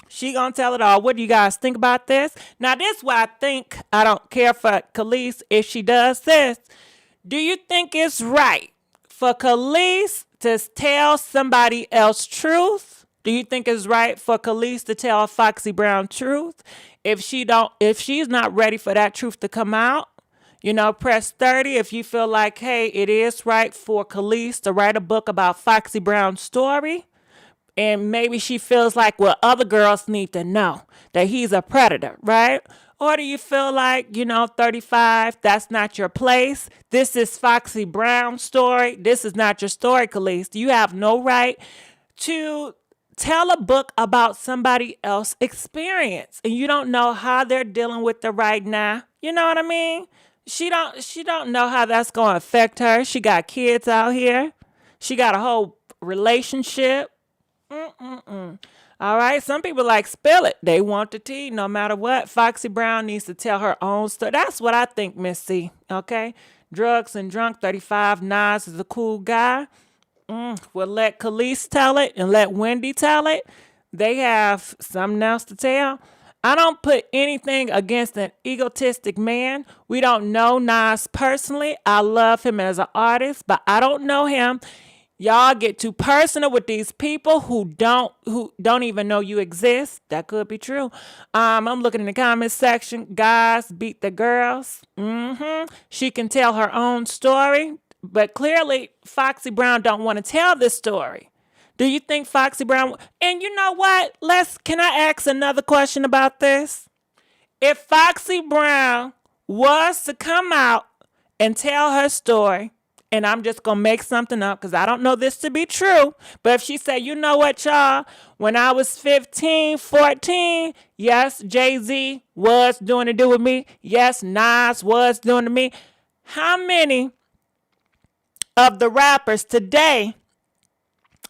She going to tell it all. What do you guys think about this? Now, this is why I think I don't care for Khalees if she does this. Do you think it's right for Khalees to tell somebody else truth? Do you think it's right for Khalees to tell Foxy Brown truth? If she's not ready for that truth to come out, press 30 if you feel like, hey, it is right for Khalees to write a book about Foxy Brown's story. And maybe she feels like, well, other girls need to know that he's a predator, right? Or do you feel like, 35, that's not your place? This is Foxy Brown's story. This is not your story, Khalees. You have no right to tell a book about somebody else's experience. And you don't know how they're dealing with it right now. You know what I mean? She don't know how that's going to affect her. She got kids out here. She got a whole relationship. All right. Some people like spill it. They want the tea no matter what. Foxy Brown needs to tell her own story. That's what I think, Miss C. Okay. Drugs and drunk 35. Nas is a cool guy. We'll let Khalees tell it and let Wendy tell it. They have something else to tell. I don't put anything against an egotistic man. We don't know Nas personally. I love him as an artist, but I don't know him. Y'all get too personal with these people who don't even know you exist. That could be true. I'm looking in the comments section. Guys beat the girls. She can tell her own story. But clearly, Foxy Brown don't want to tell this story. Do you think Foxy Brown? And you know what? Can I ask another question about this? If Foxy Brown was to come out and tell her story, and I'm just going to make something up because I don't know this to be true, but if she said, you know what, y'all, when I was 15, 14, yes, Jay-Z was doing to do with me. Yes, Nas was doing to me. How many of the rappers today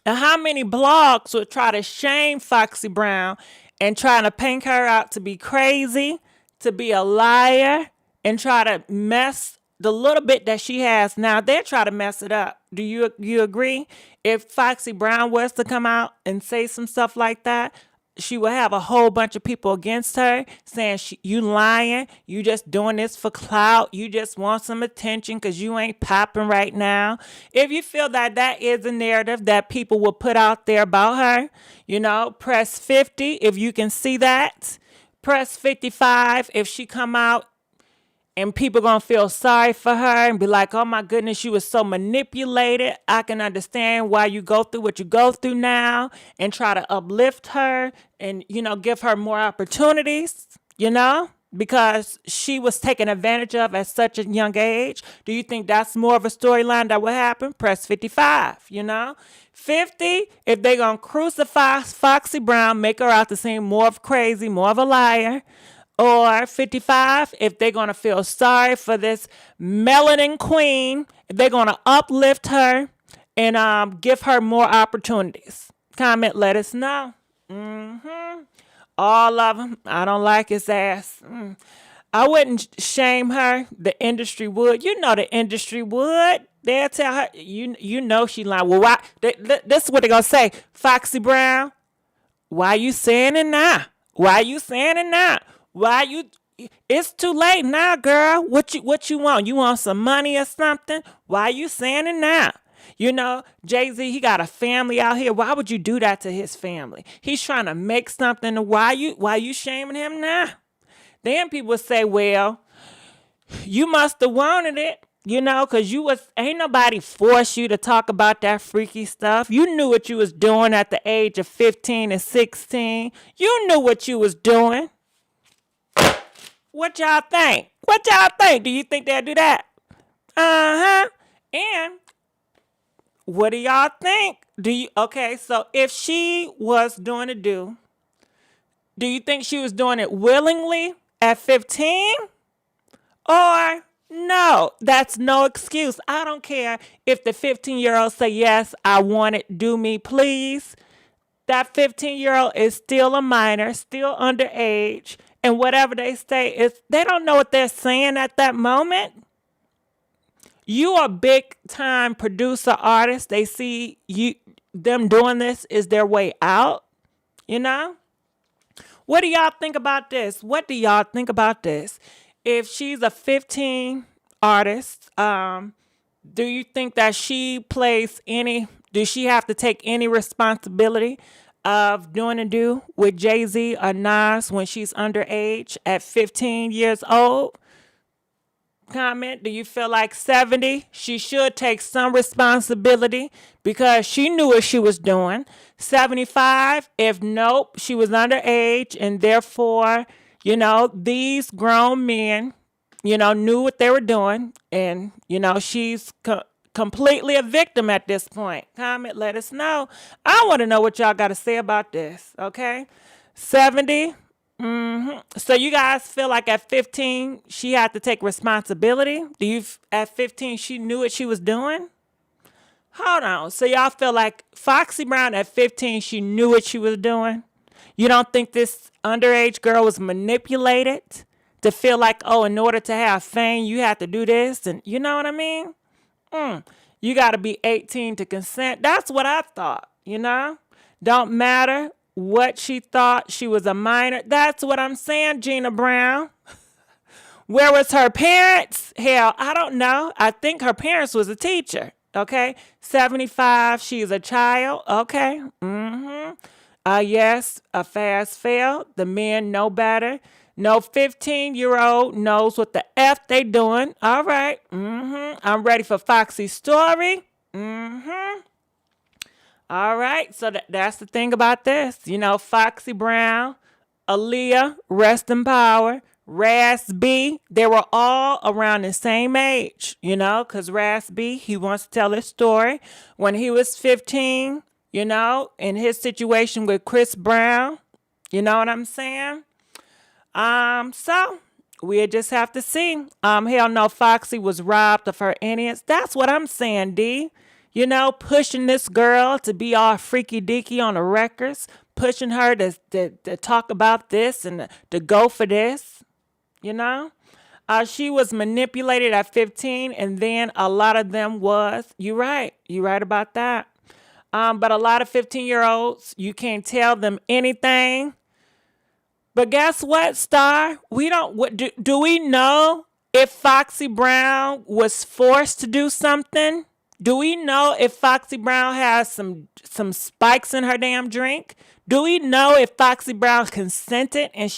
and how many blogs would try to shame Foxy Brown and try to paint her out to be crazy, to be a liar, and try to mess the little bit that she has now? They'll try to mess it up. Do you agree? If Foxy Brown was to come out and say some stuff like that, she would have a whole bunch of people against her saying, you lying, you just doing this for clout, you just want some attention because you ain't popping right now. If you feel that that is a narrative that people will put out there about her, press 50 if you can see that. Press 55 if she come out and people gonna feel sorry for her and be like, oh my goodness, you was so manipulated. I can understand why you go through what you go through now, and try to uplift her and, give her more opportunities, because she was taken advantage of at such a young age. Do you think that's more of a storyline that would happen? Press 55, 50, if they gonna crucify Foxy Brown, make her out to seem more of crazy, more of a liar. Or 55, if they're going to feel sorry for this melanin queen, if they're going to uplift her and give her more opportunities. Comment, let us know. All of them. I don't like his ass. I wouldn't shame her. The industry would. The industry would. They'll tell her, you know she lying. Well, why? This is what they're going to say. Foxy Brown, why you saying it now? Why you saying it now? Why you? It's too late now, girl. What you want? You want some money or something? Why you saying it now? Jay-Z, he got a family out here. Why would you do that to his family? He's trying to make something. Why you shaming him now? Then people would say, well, you must have wanted it, because ain't nobody forced you to talk about that freaky stuff. You knew what you was doing at the age of 15 and 16. You knew what you was doing. What y'all think? Do you think they'll do that? And what do y'all think? Okay, so if she was doing do you think she was doing it willingly at 15? Or no, that's no excuse. I don't care if the 15-year-old say, yes, I want it, do me, please. That 15-year-old is still a minor, still underage. And whatever they say is, they don't know what they're saying at that moment. You are a big time producer artist. They see them doing this is their way out. What do y'all think about this? If she's a 15 artist, do you think that does she have to take any responsibility of doing a do with Jay-Z or Nas when she's underage at 15 years old? Comment, do you feel like 70? She should take some responsibility because she knew what she was doing. 75, if nope, she was underage and therefore, these grown men, knew what they were doing and, she's completely a victim at this point. Comment, let us know. I want to know what y'all got to say about this, okay? 70. So you guys feel like at 15 she had to take responsibility? At 15 she knew what she was doing? Hold on. So y'all feel like Foxy Brown at 15 she knew what she was doing? You don't think this underage girl was manipulated to feel like, oh, in order to have fame you have to do this, and you know what I mean? You got to be 18 to consent. That's what I thought, Don't matter what she thought, she was a minor. That's what I'm saying, Gina Brown. Where was her parents? Hell, I don't know. I think her parents was a teacher, okay? 75, she's a child, okay? Yes, a fast fail. The men know better. No 15-year-old knows what the F they doing. All right. I'm ready for Foxy's story. All right. So that's the thing about this. Foxy Brown, Aaliyah, rest in power, Ras B, they were all around the same age, because Ras B, he wants to tell his story. When he was 15, in his situation with Chris Brown, you know what I'm saying? So we just have to see. Hell no, Foxy was robbed of her innocence. That's what I'm saying, D. Pushing this girl to be all freaky deaky on the records, pushing her to talk about this and to go for this. She was manipulated at 15, and then a lot of them was. You're right about that. But a lot of 15-year-olds, you can't tell them anything. But guess what, Star? Do we know if Foxy Brown was forced to do something? Do we know if Foxy Brown has some spikes in her damn drink? Do we know if Foxy Brown consented and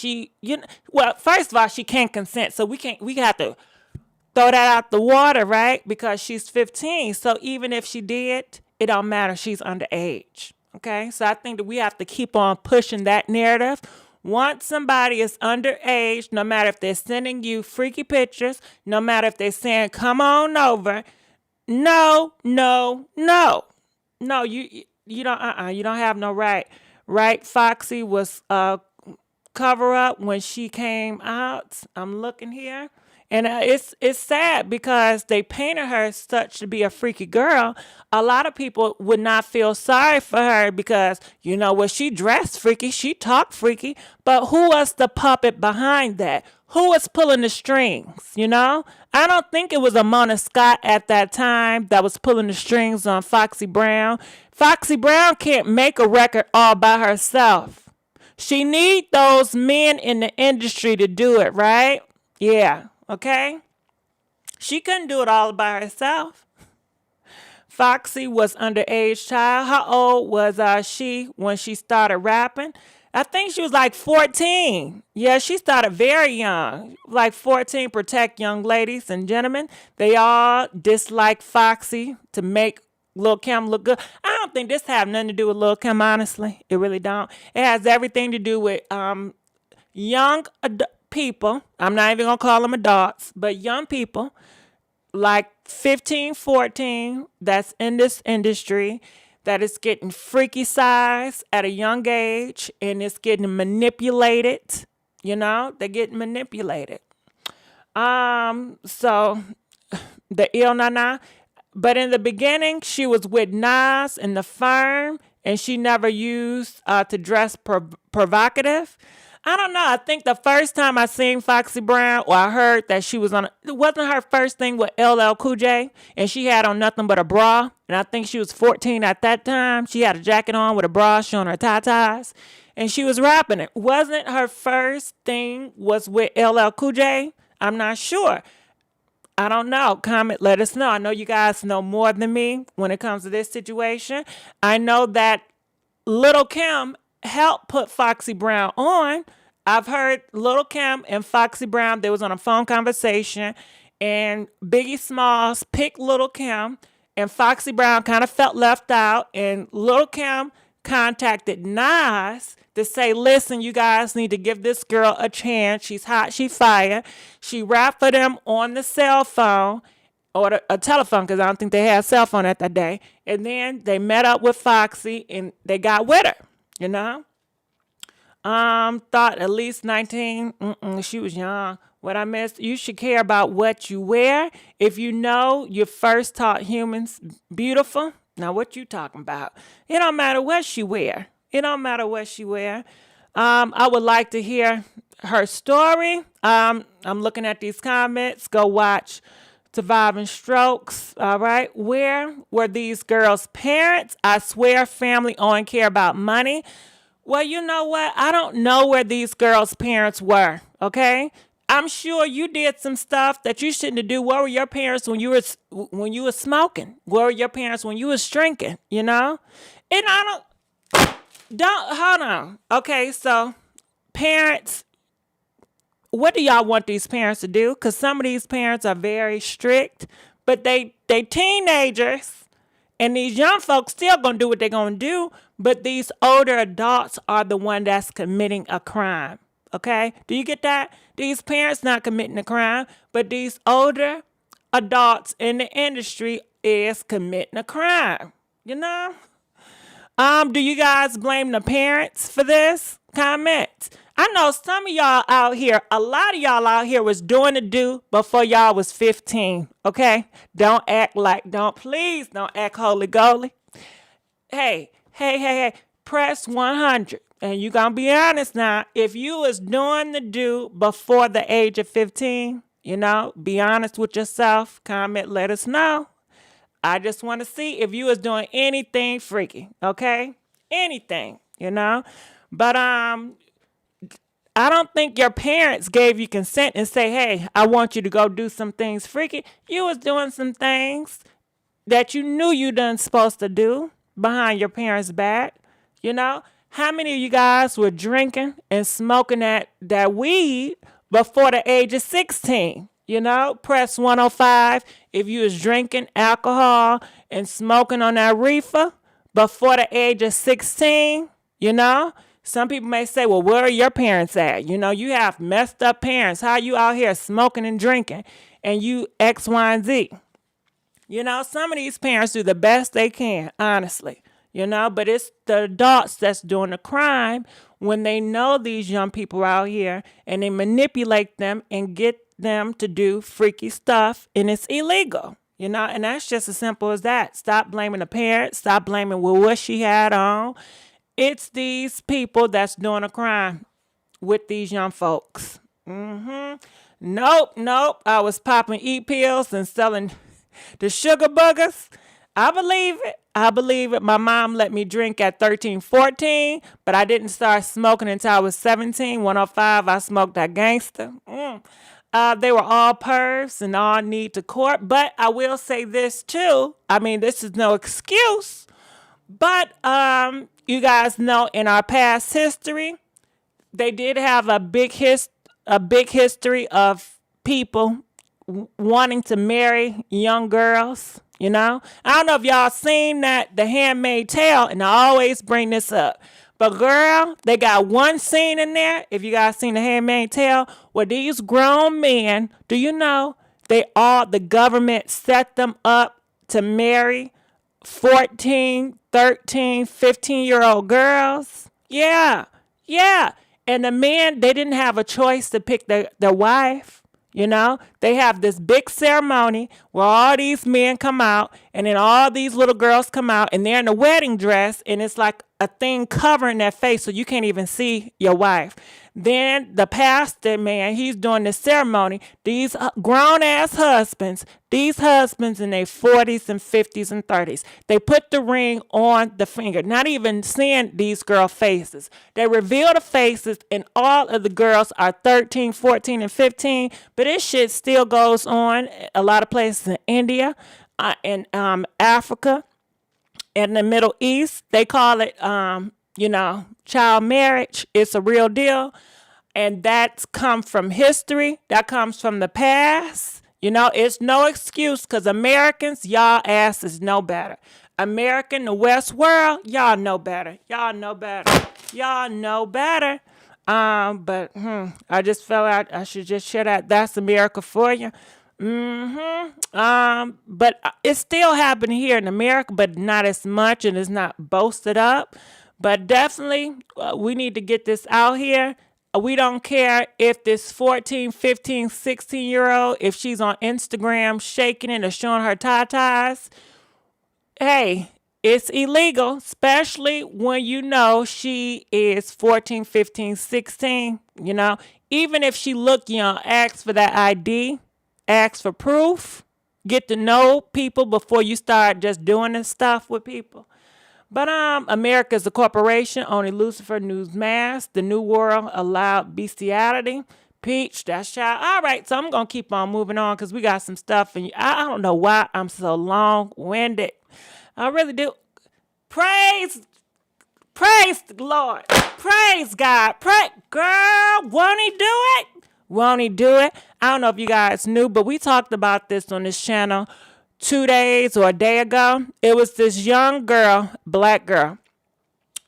well, first of all, she can't consent, so we have to throw that out the water, right? Because she's 15. So even if she did, it don't matter. She's underage. Okay? So I think that we have to keep on pushing that narrative. Once somebody is underage, no matter if they're sending you freaky pictures, no matter if they're saying, come on over, no, you don't have no right. Right? Foxy was cover up when she came out. I'm looking here. And it's sad because they painted her such to be a freaky girl. A lot of people would not feel sorry for her because, she dressed freaky, she talked freaky, but who was the puppet behind that? Who was pulling the strings, I don't think it was Mona Scott at that time that was pulling the strings on Foxy Brown. Foxy Brown can't make a record all by herself. She need those men in the industry to do it, right? Yeah. Okay? She couldn't do it all by herself. Foxy was underage child. How old was she when she started rapping? I think she was like 14. Yeah, she started very young. Like 14, protect young ladies and gentlemen. They all dislike Foxy to make Lil' Kim look good. I don't think this have nothing to do with Lil' Kim, honestly. It really don't. It has everything to do with young people. I'm not even going to call them adults, but young people like 15, 14 that's in this industry that is getting freaky size at a young age and it's getting manipulated. They're getting manipulated. So the ill nana. But in the beginning, she was with Nas in the firm and she never used to dress provocative. I don't know. I think the first time I seen Foxy Brown, or I heard that she was it wasn't her first thing with LL Cool J, and she had on nothing but a bra, and I think she was 14 at that time. She had a jacket on with a bra showing her tatas, and she was rapping it. Wasn't her first thing was with LL Cool J? I'm not sure. I don't know. Comment, let us know. I know you guys know more than me when it comes to this situation. I know that Lil' Kim helped put Foxy Brown on. I've heard Lil' Kim and Foxy Brown, they was on a phone conversation, and Biggie Smalls picked Lil' Kim, and Foxy Brown kind of felt left out, and Lil' Kim contacted Nas to say, listen, you guys need to give this girl a chance. She's hot, she's fire. She rapped for them on the cell phone, or a telephone, because I don't think they had a cell phone at that day, and then they met up with Foxy, and they got with her. Thought at least 19. She was young. What I missed, you should care about what you wear. If you know you first taught humans beautiful. Now what you talking about? It don't matter what she wear. I would like to hear her story. I'm looking at these comments. Go watch Surviving Strokes. All right. Where were these girls' parents? I swear family only care about money. Well, you know what? I don't know where these girls' parents were. Okay. I'm sure you did some stuff that you shouldn't do. Where were your parents when you were smoking? Where were your parents when you was drinking? And I don't hold on. Okay. So parents, what do y'all want these parents to do? Because some of these parents are very strict, but they teenagers, and these young folks still gonna do what they're gonna do, but these older adults are the one that's committing a crime. Okay? Do you get that? These parents not committing a crime, but these older adults in the industry is committing a crime. You know? Do you guys blame the parents for this? Comment. I know some of y'all out here, a lot of y'all out here was doing the do before y'all was 15. Okay? Please don't act holy goly. Hey. Press 100. And you gonna be honest now. If you was doing the do before the age of 15, be honest with yourself. Comment, let us know. I just want to see if you was doing anything freaky, okay? Anything, But I don't think your parents gave you consent and say, hey, I want you to go do some things freaky. You was doing some things that you knew you done supposed to do behind your parents' back, How many of you guys were drinking and smoking that weed before the age of 16? Press 105 if you was drinking alcohol and smoking on that reefer before the age of 16, Some people may say, well, where are your parents at? You have messed up parents. How you out here smoking and drinking and you X, Y, and Z? Some of these parents do the best they can, honestly. But it's the adults that's doing the crime when they know these young people out here and they manipulate them and get them to do freaky stuff, and it's illegal, and that's just as simple as that. Stop blaming the parents. Stop blaming what she had on. It's these people that's doing a crime with these young folks. Nope. I was popping E-pills and selling the sugar boogers. I believe it. My mom let me drink at 13, 14, but I didn't start smoking until I was 17. 105, I smoked that gangster. They were all pervs and all need to court. But I will say this too. I mean, this is no excuse. But you guys know in our past history, they did have a big history of people wanting to marry young girls. I don't know if y'all seen that, The Handmaid's Tale, and I always bring this up. But girl, they got one scene in there, if you guys seen The Handmaid's Tale, where these grown men, do you know, the government set them up to marry 14, 13, 15-year-old girls. Yeah. And the men, they didn't have a choice to pick their wife. They have this big ceremony where all these men come out and then all these little girls come out and they're in a wedding dress and it's like a thing covering their face so you can't even see your wife. Then the pastor, man, he's doing the ceremony. These grown-ass husbands, in their 40s and 50s and 30s, they put the ring on the finger, not even seeing these girl faces. They reveal the faces, and all of the girls are 13, 14, and 15, but this shit still goes on a lot of places in India, in Africa, in the Middle East. They call it, child marriage. It's a real deal. And that's come from history. That comes from the past. It's no excuse because Americans, y'all asses know better. The West world, y'all know better. But I just felt like I should just share that. That's America for you. But it's still happening here in America, but not as much, and it's not boasted up. But definitely, we need to get this out here. We don't care if this 14, 15, 16-year-old, if she's on Instagram shaking it or showing her tatas. Hey, it's illegal, especially when she is 14, 15, 16. Even if she look young, ask for that ID, ask for proof, get to know people before you start just doing this stuff with people. But America's a corporation. Only Lucifer News Mass. The New World allowed bestiality. Peach, that's child. All right, so I'm going to keep on moving on because we got some stuff. And I don't know why I'm so long-winded. I really do. Praise the Lord. Praise God. Girl, won't he do it? Won't he do it? I don't know if you guys knew, but we talked about this on this channel 2 days or a day ago. It was this young girl, black girl.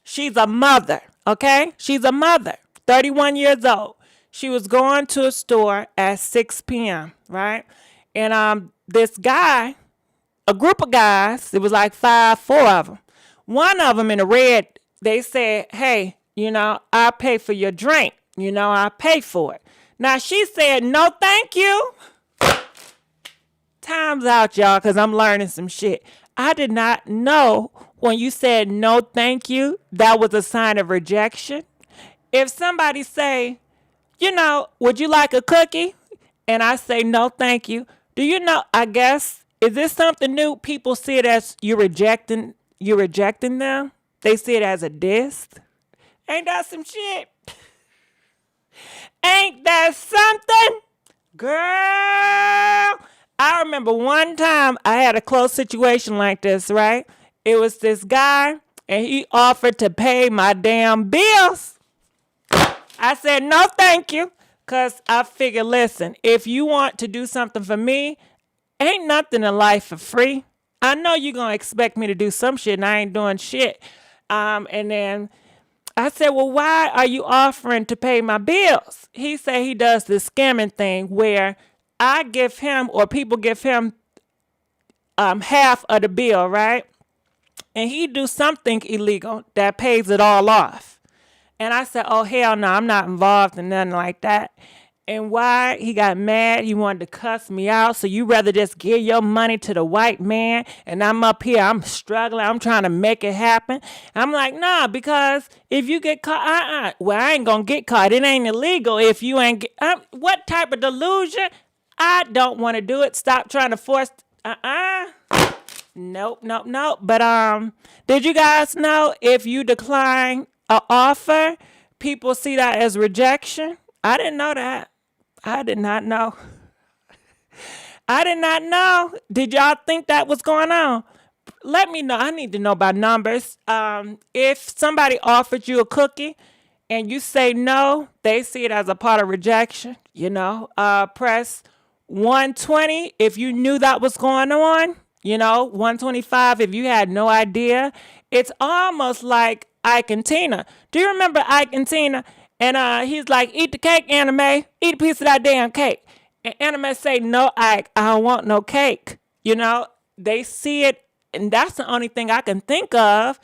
She's a mother, okay? She's a mother, 31 years old. She was going to a store at 6 p.m., right? And this guy, a group of guys, it was like 4 of them. One of them in the red, they said, hey, I'll pay for your drink. I'll pay for it. Now, she said, no, thank you. Time's out, y'all, because I'm learning some shit. I did not know when you said no, thank you, that was a sign of rejection. If somebody say, would you like a cookie? And I say, no, thank you. Do you know, I guess, is this something new? People see it as you're rejecting them. They see it as a diss. Ain't that some shit? Ain't that something? Girl, I remember one time I had a close situation like this, right? It was this guy, and he offered to pay my damn bills. I said, no, thank you. Because I figured, listen, if you want to do something for me, ain't nothing in life for free. I know you're going to expect me to do some shit, and I ain't doing shit. And then I said, well, why are you offering to pay my bills? He said he does this scamming thing where I give him, or people give him half of the bill, right? And he do something illegal that pays it all off. And I said, oh, hell no, I'm not involved in nothing like that. And why? He got mad. He wanted to cuss me out. So you rather just give your money to the white man, and I'm up here, I'm struggling, I'm trying to make it happen. I'm like, nah, because if you get caught, well, I ain't going to get caught. It ain't illegal if you ain't get, what type of delusion? I don't want to do it. Stop trying to force, Nope. But did you guys know if you decline an offer, people see that as rejection? I didn't know that. I did not know. I did not know. Did y'all think that was going on? Let me know. I need to know by numbers. If somebody offered you a cookie and you say no, they see it as a part of rejection. Press 120 if you knew that was going on. 125 if you had no idea. It's almost like Ike and Tina. Do you remember Ike and Tina? And he's like, eat the cake, Anime. Eat a piece of that damn cake. And Anime say, no, Ike, I don't want no cake. They see it, and that's the only thing I can think of.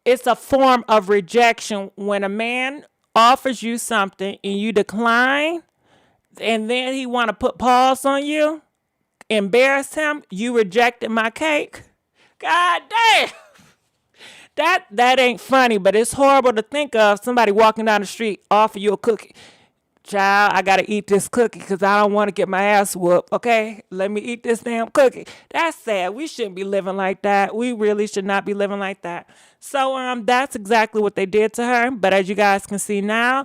It's a form of rejection when a man offers you something and you decline, and then he want to put pause on you, embarrass him. You rejected my cake. God damn. That ain't funny, but it's horrible to think of somebody walking down the street, offer you a cookie. Child, I got to eat this cookie because I don't want to get my ass whooped, okay? Let me eat this damn cookie. That's sad. We shouldn't be living like that. We really should not be living like that. So that's exactly what they did to her. But as you guys can see now,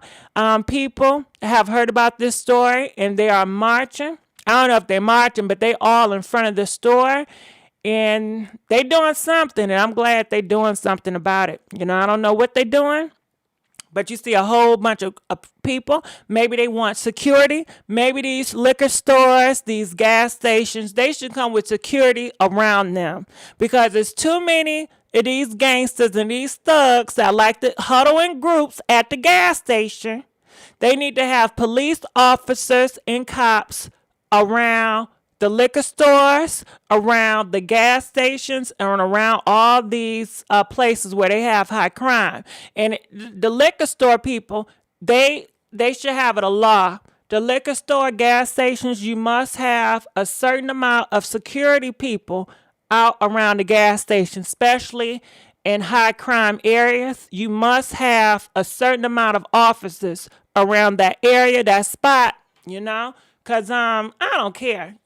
people have heard about this story, and they are marching. I don't know if they're marching, but they all in front of the store. And they doing something, and I'm glad they doing something about it. I don't know what they doing, but you see a whole bunch of people. Maybe they want security. Maybe these liquor stores, these gas stations, they should come with security around them because there's too many of these gangsters and these thugs that like to huddle in groups at the gas station. They need to have police officers and cops around the liquor stores, around the gas stations, and around all these places where they have high crime. And the liquor store people, they should have it a law. The liquor store, gas stations, you must have a certain amount of security people out around the gas station, especially in high crime areas. You must have a certain amount of officers around that area, that spot, Cause I don't care,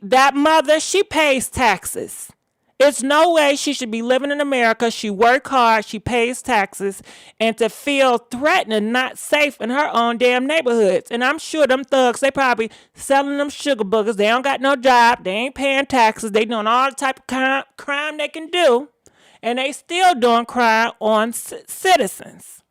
that mother, she pays taxes. It's no way she should be living in America. She work hard, she pays taxes, and to feel threatened and not safe in her own damn neighborhoods. And I'm sure them thugs, they probably selling them sugar boogers. They don't got no job. They ain't paying taxes. They doing all the type of crime they can do, and they still doing crime on citizens.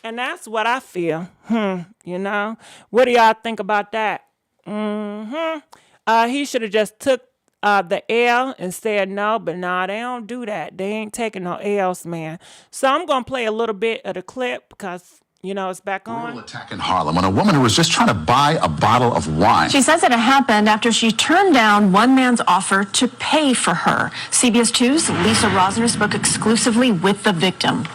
And that's what I feel. You know? What do y'all think about that? He should have just took the L and said no, but nah, they don't do that. They ain't taking no L's, man. So I'm going to play a little bit of the clip because, you know, it's back on. Brutal attack in Harlem on a woman who was just trying to buy a bottle of wine. She says it happened after she turned down one man's offer to pay for her. CBS 2's Lisa Rosner spoke exclusively with the victim.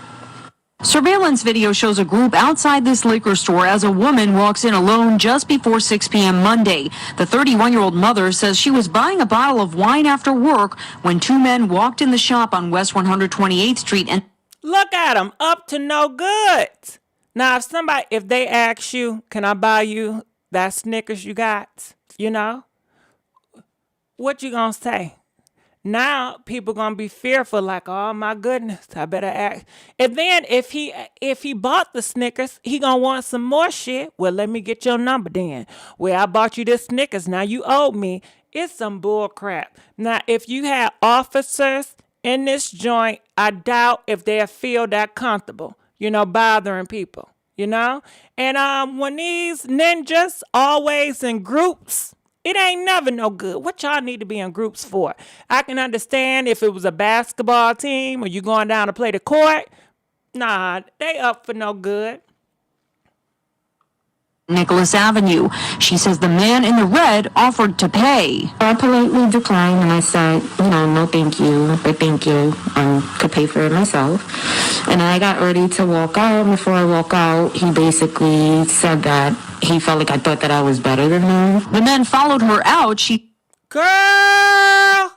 Surveillance video shows a group outside this liquor store as a woman walks in alone just before 6 p.m. Monday. The 31-year-old mother says she was buying a bottle of wine after work when two men walked in the shop on West 128th Street and... Look at them, up to no good. Now, if they ask you, can I buy you that Snickers you got, you know, what you gonna say? Now people gonna be fearful, like, oh my goodness, I better act. And then if he bought the Snickers, he gonna want some more shit. Well, let me get your number then. Well, I bought you this Snickers, now you owe me. It's some bull crap. Now, if you had officers in this joint, I doubt if they'll feel that comfortable, you know, bothering people, you know. And when these ninjas always in groups, it ain't never no good. What y'all need to be in groups for? I can understand if it was a basketball team or you going down to play the court. Nah, they up for no good. Nicholas Avenue. She says the man in the red offered to pay. I politely declined and I said, no thank you, but thank you. Could pay for it myself. And I got ready to walk out. Before I walk out, he basically said that he felt like I thought that I was better than him. The men followed her out. Girl, I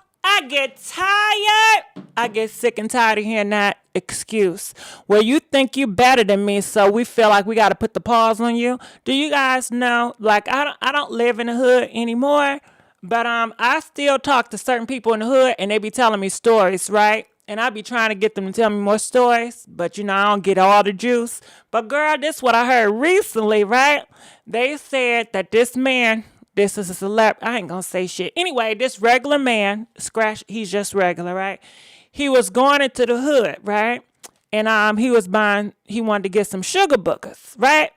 get tired. I get sick and tired of hearing that excuse. Well, you think you better than me, so we feel like we got to put the pause on you. Do you guys know, like, I don't live in the hood anymore, but I still talk to certain people in the hood and they be telling me stories, right? And I be trying to get them to tell me more stories, but I don't get all the juice. But girl, this is what I heard recently, right? They said that this man, this is a celeb. I ain't gonna say shit. Anyway, this regular man, he's just regular, right? He was going into the hood, right? And he wanted to get some sugar bookers, right?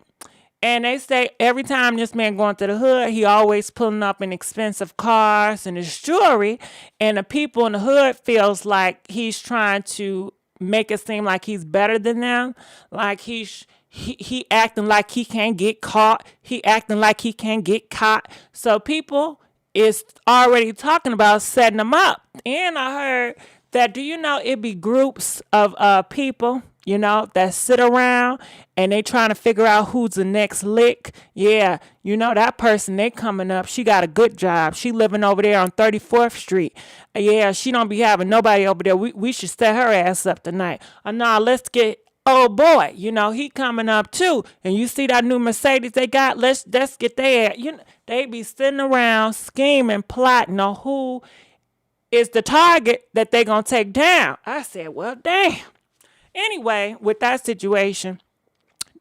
And they say every time this man going to the hood, he always pulling up in expensive cars and his jewelry. And the people in the hood feels like he's trying to make it seem like he's better than them. Like he acting like he can't get caught. He acting like he can't get caught. So people is already talking about setting him up. And I heard that, do you know it be groups of people, that sit around and they trying to figure out who's the next lick. Yeah, that person, they coming up. She got a good job. She living over there on 34th Street. Yeah, she don't be having nobody over there. We should set her ass up tonight. Nah, let's get, oh boy, he coming up too. And you see that new Mercedes they got? Let's get their, they be sitting around scheming, plotting on who is the target that they gonna take down. I said, well, damn. Anyway, with that situation,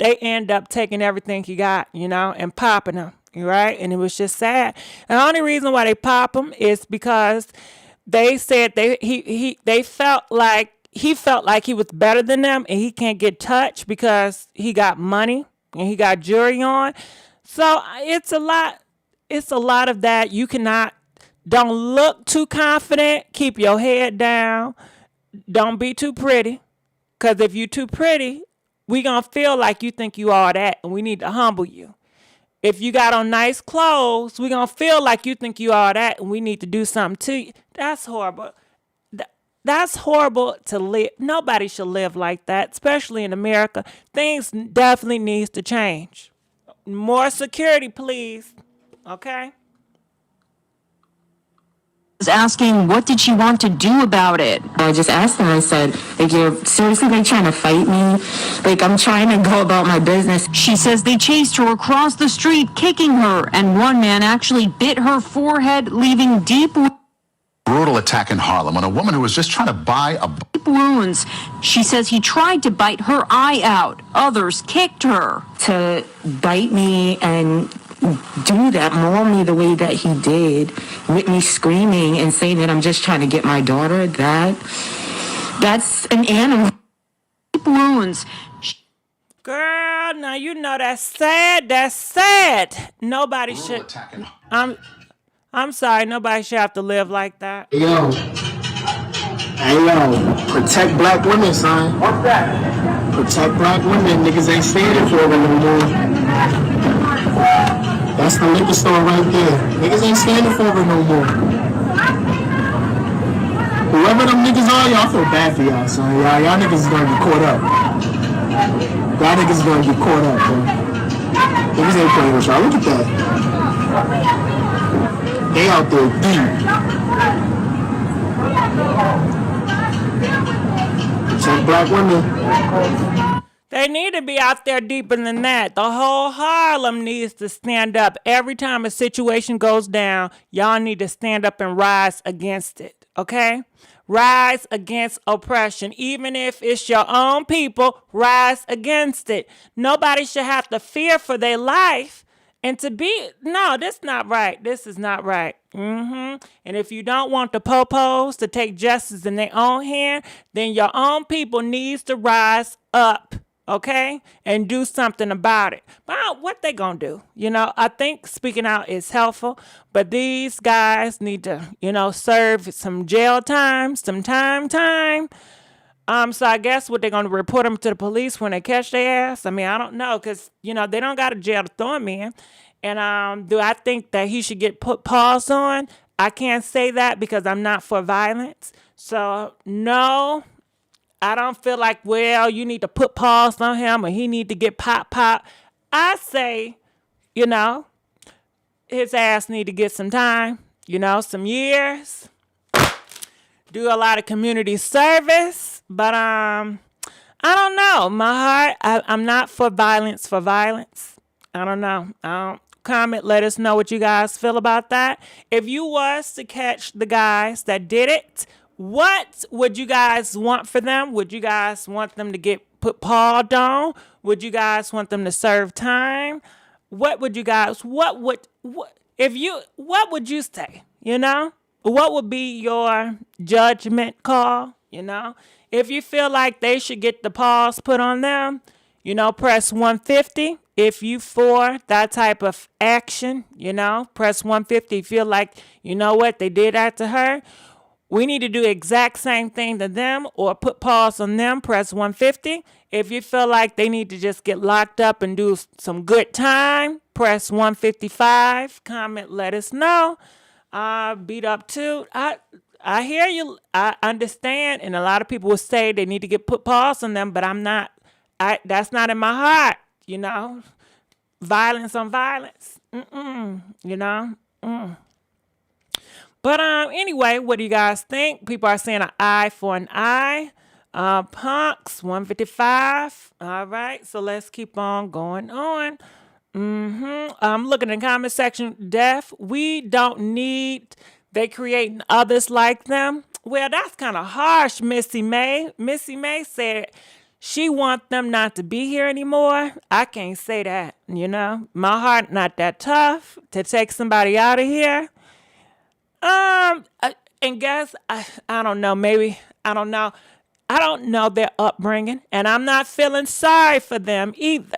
they end up taking everything he got, and popping him, right? And it was just sad. And the only reason why they pop him is because they said he felt like he was better than them and he can't get touched because he got money and he got jewelry on. So it's a lot of that. You cannot. Don't look too confident. Keep your head down. Don't be too pretty. Because if you too pretty, we going to feel like you think you all that. And we need to humble you. If you got on nice clothes, we going to feel like you think you all that. And we need to do something to you. That's horrible. That's horrible to live. Nobody should live like that, especially in America. Things definitely needs to change. More security, please. Okay? Was asking what did she want to do about it. I just asked them, I said, you're seriously trying to fight me? I'm trying to go about my business. She says they chased her across the street, kicking her, and one man actually bit her forehead, leaving deep Brutal attack in Harlem on a woman who was just trying to buy wounds. She says he tried to bite her eye out. Others kicked her. To bite me and do that, maul me the way that he did, with me screaming and saying that I'm just trying to get my daughter, that's an animal. Wounds. Girl, now you know that's sad. That's sad. Nobody should. I'm sorry. Nobody should have to live like that. Yo, protect black women, son. What's that? Protect black women. Niggas ain't standing for it no more. That's the liquor store right there. Niggas ain't standing for it no more. Whoever them niggas are, y'all feel bad for y'all, son. Y'all niggas is gonna get caught up. Y'all niggas is gonna get caught up, bro. Niggas ain't playing with y'all. Look at that. They out there deep. Protect black women. They need to be out there deeper than that. The whole Harlem needs to stand up. Every time a situation goes down, y'all need to stand up and rise against it, okay? Rise against oppression. Even if it's your own people, rise against it. Nobody should have to fear for their life. And to be, no, this not right. This is not right. And if you don't want the popos to take justice in their own hand, then your own people needs to rise up, okay, and do something about it. But what they gonna do? You know, I think speaking out is helpful, but these guys need to, you know, serve some jail time, some time. So I guess what they're gonna report them to the police when they catch their ass? I mean, I don't know, cause you know they don't got a jail to throw him in. And do I think that he should get put pause on? I can't say that because I'm not for violence. So no. I don't feel like, well, you need to put pause on him or he need to get pop. I say, you know, his ass need to get some time, you know, some years, do a lot of community service. But I don't know. My heart, I'm not for violence. I don't know. Comment, let us know what you guys feel about that. If you was to catch the guys that did it, what would you guys want for them? Would you guys want them to get put pawed on? Would you guys want them to serve time? What would you guys, what would you say? You know, what would be your judgment call? You know, if you feel like they should get the pause put on them, you know, press 150. If you for that type of action, you know, press 150. Feel like, you know what, they did that to her. We need to do the exact same thing to them or put pause on them, press 150. If you feel like they need to just get locked up and do some good time, press 155. Comment, let us know. Beat up too. I hear you. I understand. And a lot of people will say they need to get put pause on them, but that's not in my heart, you know. Violence on violence. You know. But anyway, what do you guys think? People are saying an eye for an eye. Punks, 155. All right, so let's keep on going on. I'm looking in the comment section. Deaf, we don't need they creating others like them. Well, that's kind of harsh, Missy May. Missy May said she want them not to be here anymore. I can't say that, you know. My heart not that tough to take somebody out of here. And guess, I don't know, maybe, I don't know their upbringing, and I'm not feeling sorry for them either,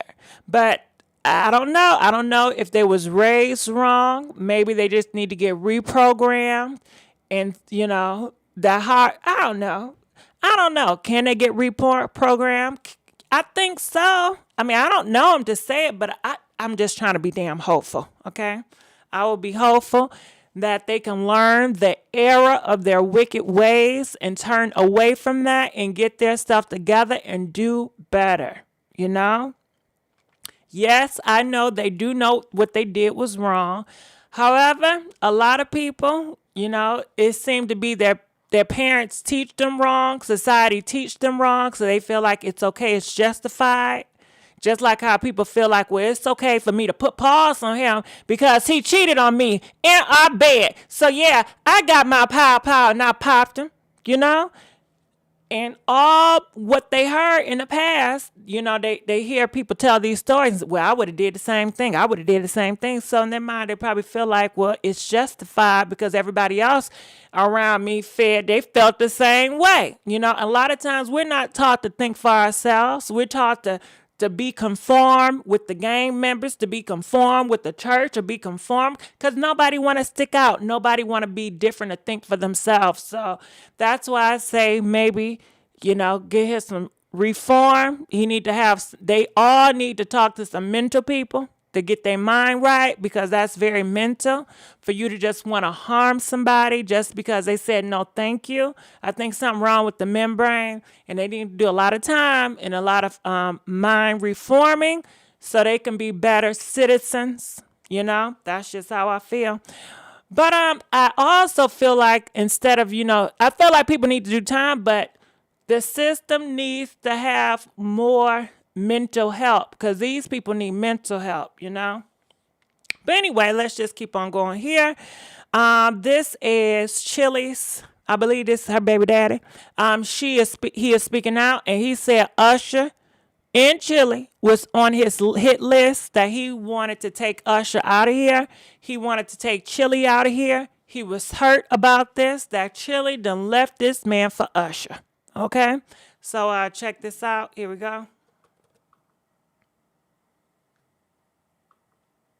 but I don't know if they was raised wrong. Maybe they just need to get reprogrammed, and, you know, that heart, I don't know, can they get reprogrammed? I think so. I mean, I don't know them to say it, but I'm just trying to be damn hopeful, okay? I will be hopeful that they can learn the error of their wicked ways and turn away from that and get their stuff together and do better, you know? Yes, I know they do know what they did was wrong. However, a lot of people, you know, it seemed to be their parents teach them wrong, society teach them wrong, so they feel like it's okay, it's justified. Just like how people feel like, well, it's okay for me to put pause on him because he cheated on me in our bed. So, yeah, I got my pow and I popped him, you know. And all what they heard in the past, you know, they hear people tell these stories. Well, I would have did the same thing. So in their mind, they probably feel like, well, it's justified because everybody else around me they felt the same way. You know, a lot of times we're not taught to think for ourselves. We're taught to to be conformed with the gang members, to be conformed with the church, or be conformed, because nobody want to stick out. Nobody want to be different or think for themselves. So that's why I say maybe, get here some reform. They all need to talk to some mental people to get their mind right, because that's very mental for you to just want to harm somebody just because they said no thank you. I think something wrong with the membrane, and they need to do a lot of time and a lot of mind reforming so they can be better citizens. That's just how I feel. But I also feel like instead of, I feel like people need to do time, but the system needs to have more mental help, because these people need mental help, But anyway, let's just keep on going here. This is Chilli's. I believe this is her baby daddy. He is speaking out, and he said Usher in Chilli was on his hit list, that he wanted to take Usher out of here. He wanted to take Chilli out of here. He was hurt about this, that Chilli done left this man for Usher. Okay, so check this out. Here we go.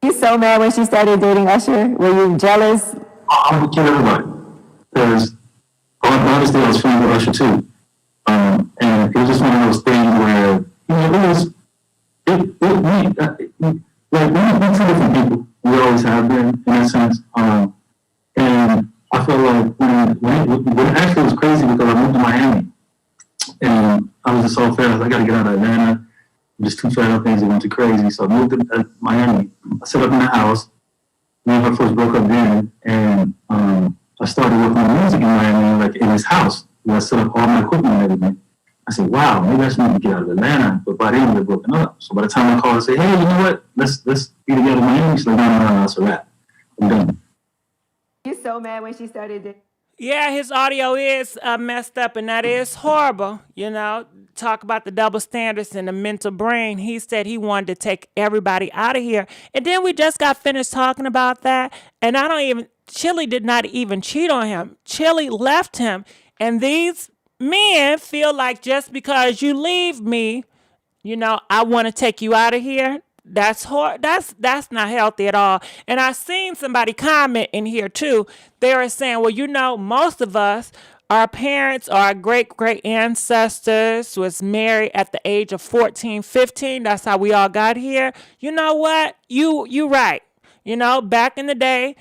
You so mad when she started dating Usher? Were you jealous? I would kill everybody, because honestly, I was friends with Usher too, and it was just one of those things where we're two different people. We always have been, in a sense, and I feel like when it actually was crazy, because I moved to Miami, and I was just so fed up. I got to get out of Atlanta. I'm just too fed up. Things are going too crazy. So I moved to Miami. I set up in the house. Me and her first broke up then, and I started working on music in Miami, like in his house, where I set up all my equipment and everything. I said, wow, maybe I just need to get out of Atlanta. But by then, we were broken up. So by the time I called and said, hey, you know what? Let's be together in Miami. She's like, no, it's a wrap. I'm done. You so mad when she started dating? Yeah, his audio is messed up, and that is horrible. Talk about the double standards and the mental brain. He said he wanted to take everybody out of here. And then we just got finished talking about that. And Chilli did not even cheat on him. Chilli left him. And these men feel like just because you leave me, I want to take you out of here. That's hard. That's not healthy at all. And I seen somebody comment in here too. They were saying, well, most of us, our parents or our great ancestors was married at the age of 14, 15. That's how we all got here. You know what? You right. Back in the day,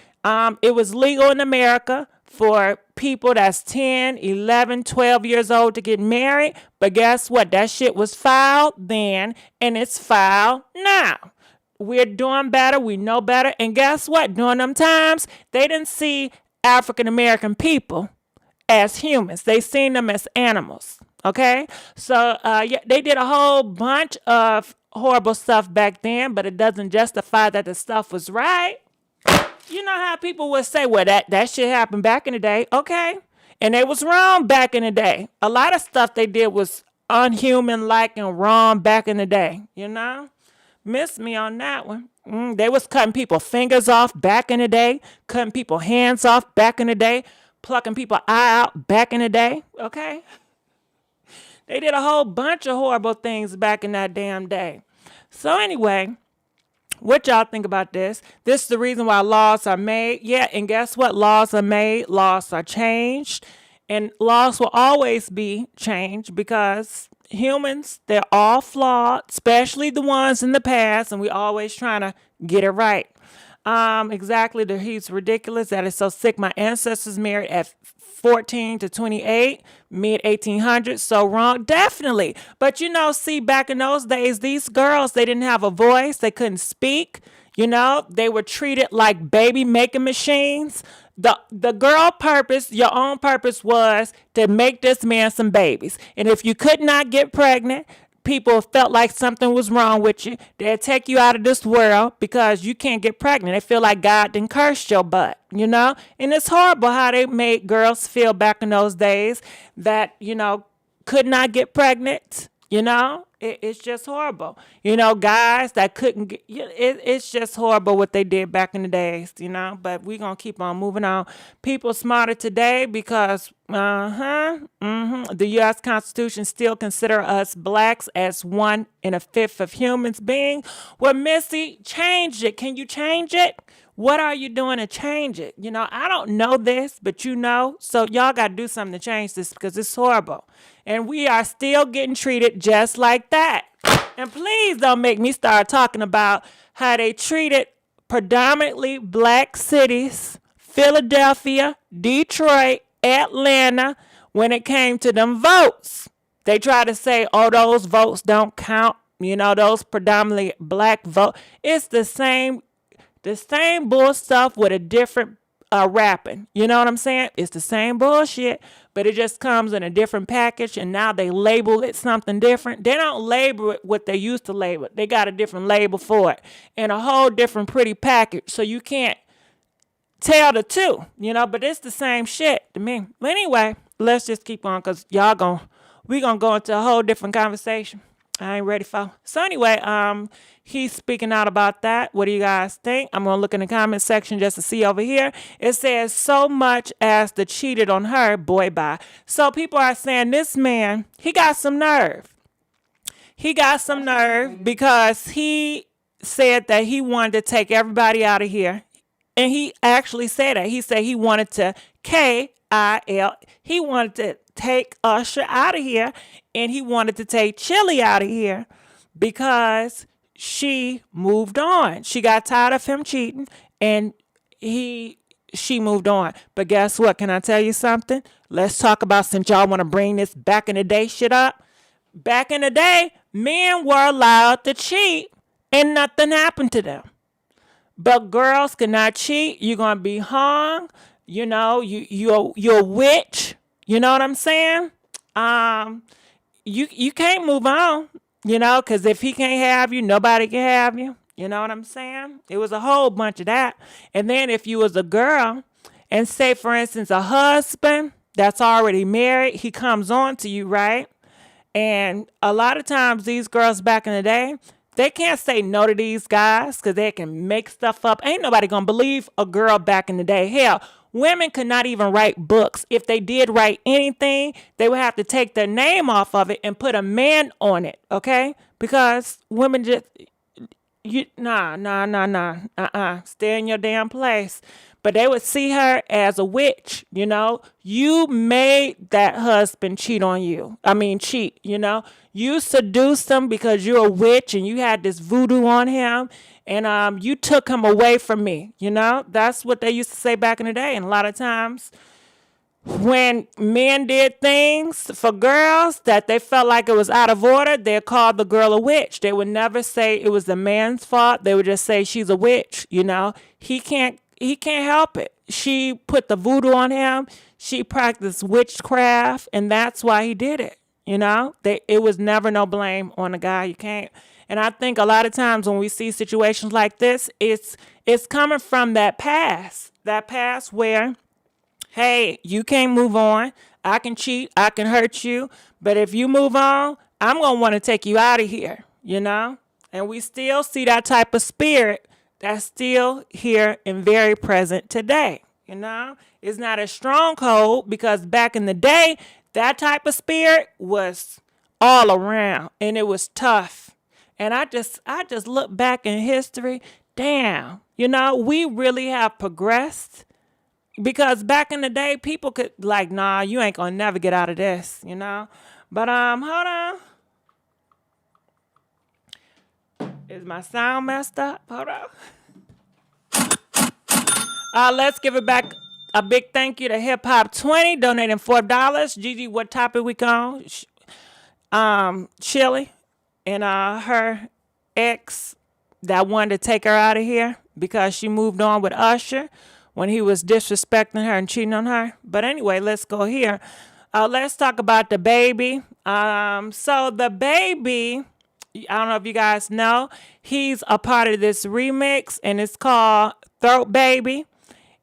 it was legal in America for people that's 10, 11, 12 years old to get married. But guess what? That shit was filed then, and it's filed now. We're doing better. We know better. And guess what? During them times, they didn't see African American people as humans. They seen them as animals. Okay? So, they did a whole bunch of horrible stuff back then, but it doesn't justify that the stuff was right. You know how people would say, well, that shit happened back in the day. Okay. And they was wrong back in the day. A lot of stuff they did was unhuman-like and wrong back in the day. Missed me on that one. They was cutting people fingers off back in the day, cutting people hands off back in the day, plucking people eye out back in the day. Okay. They did a whole bunch of horrible things back in that damn day. So anyway, what y'all think about this? This is the reason why laws are made. Yeah, and guess what? Laws are made, laws are changed, and laws will always be changed because humans, they're all flawed, especially the ones in the past, and we always trying to get it right. Exactly. He's ridiculous. That is so sick. My ancestors married at 14 to 28, mid 1800s. So wrong. Definitely. But see, back in those days, these girls, they didn't have a voice. They couldn't speak. They were treated like baby making machines. The girl purpose, your own purpose was to make this man some babies. And if you could not get pregnant, people felt like something was wrong with you. They'd take you out of this world because you can't get pregnant. They feel like God done cursed your butt, And it's horrible how they made girls feel back in those days that, could not get pregnant, It's just horrible. Guys that couldn't get, it's just horrible what they did back in the days, but we're going to keep on moving on. People smarter today because, the U.S. Constitution still consider us blacks as 1/5 of humans being. Well, Missy, change it. Can you change it? What are you doing to change it? I don't know this, but so y'all got to do something to change this because it's horrible. And we are still getting treated just like that. And please don't make me start talking about how they treated predominantly black cities, Philadelphia, Detroit, Atlanta, when it came to them votes. They try to say, oh, those votes don't count. Those predominantly black vote. It's the same bull stuff with a different wrapping. You know what I'm saying? It's the same bullshit, but it just comes in a different package, and now they label it something different. They don't label it what they used to label it. They got a different label for it and a whole different pretty package, so you can't tell the two, but it's the same shit to me. But anyway, let's just keep on because we gonna go into a whole different conversation. I ain't ready for. So anyway, he's speaking out about that. What do you guys think? I'm gonna look in the comment section just to see over here. It says so much as the cheated on her, boy bye. So people are saying this man, he got some nerve. He got some nerve because he said that he wanted to take everybody out of here. And he actually said that. He said he wanted to KIL. He wanted to take Usher out of here, and he wanted to take Chilli out of here because she moved on. She got tired of him cheating, and she moved on. But guess what? Can I tell you something? Let's talk about, since y'all want to bring this back in the day shit up. Back in the day, men were allowed to cheat, and nothing happened to them. But girls cannot cheat. You're gonna be hung. You're a witch. You know what I'm saying? You can't move on. Because if he can't have you, nobody can have you. You know what I'm saying? It was a whole bunch of that. And then if you was a girl, and say for instance a husband that's already married, he comes on to you, right? And a lot of times these girls back in the day, they can't say no to these guys because they can make stuff up. Ain't nobody gonna believe a girl back in the day. Hell, women could not even write books. If they did write anything, they would have to take their name off of it and put a man on it, okay? Because women just, stay in your damn place. But they would see her as a witch, You made that husband cheat on you. Cheat, You seduced him because you're a witch and you had this voodoo on him. And you took him away from me, That's what they used to say back in the day. And a lot of times when men did things for girls that they felt like it was out of order, they called the girl a witch. They would never say it was the man's fault. They would just say she's a witch, He can't help it. She put the voodoo on him. She practiced witchcraft, and that's why he did it. It was never no blame on the guy. You can't. And I think a lot of times when we see situations like this, it's coming from that past where, hey, you can't move on. I can cheat. I can hurt you. But if you move on, I'm going to want to take you out of here, And we still see that type of spirit that's still here and very present today. It's not a stronghold because back in the day, that type of spirit was all around and it was tough. And I just look back in history, damn, we really have progressed because back in the day, people could like, nah, you ain't gonna never get out of this, But hold on. Is my sound messed up? Hold on. Let's give it back a big thank you to Hip Hop 20, donating $4. Gigi, what topic we on? Chilli and her ex that wanted to take her out of here because she moved on with Usher when he was disrespecting her and cheating on her. But anyway, let's go here. Let's talk about the baby. So the baby, I don't know if you guys know, he's a part of this remix and it's called Throat Baby.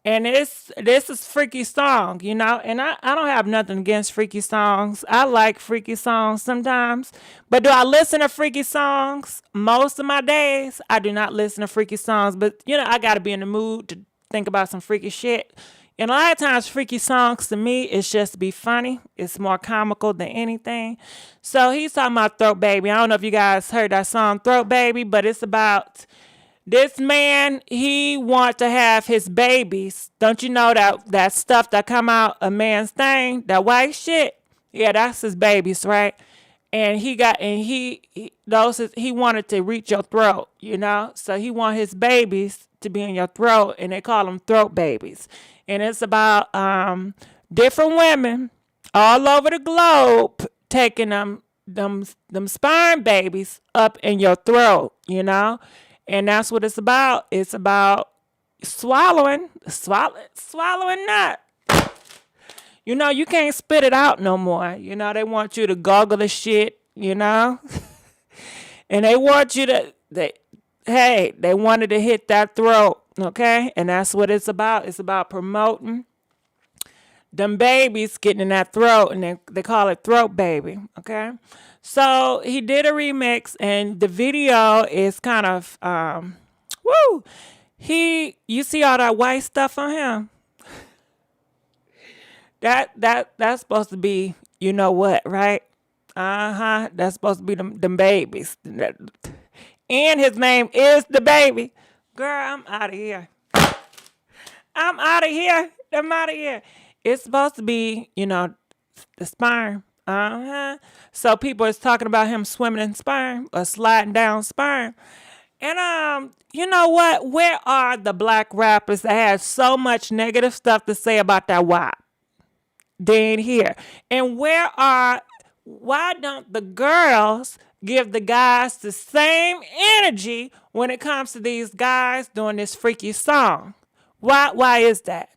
And this is freaky song, you know, and I don't have nothing against freaky songs. I like freaky songs sometimes. But do I listen to freaky songs? Most of my days, I do not listen to freaky songs. But, you know, I got to be in the mood to think about some freaky shit. And a lot of times freaky songs to me, it's just to be funny. It's more comical than anything. So he's talking about Throat Baby. I don't know if you guys heard that song Throat Baby, but it's about this man, he wants to have his babies. Don't you know that stuff that come out a man's thing, that white shit? Yeah, that's his babies, right? And he wanted to reach your throat, you know? So he want his babies to be in your throat, and they call them throat babies. And it's about different women all over the globe taking them sperm babies up in your throat, you know? And that's what it's about. It's about swallowing nut. You know, you can't spit it out no more. You know, they want you to gargle the shit, you know? And they want you to, they wanted to hit that throat, okay? And that's what it's about. It's about promoting them babies getting in that throat, and they call it Throat Baby, okay? So he did a remix, and the video is kind of, you see all that white stuff on him? That's supposed to be, you know what, right? That's supposed to be them babies. And his name is the baby. Girl, I'm out of here. I'm out of here. It's supposed to be, you know, the sperm. So people is talking about him swimming in sperm or sliding down sperm. And you know what? Where are the black rappers that have so much negative stuff to say about that WAP? They ain't here. And why don't the girls give the guys the same energy when it comes to these guys doing this freaky song? Why is that?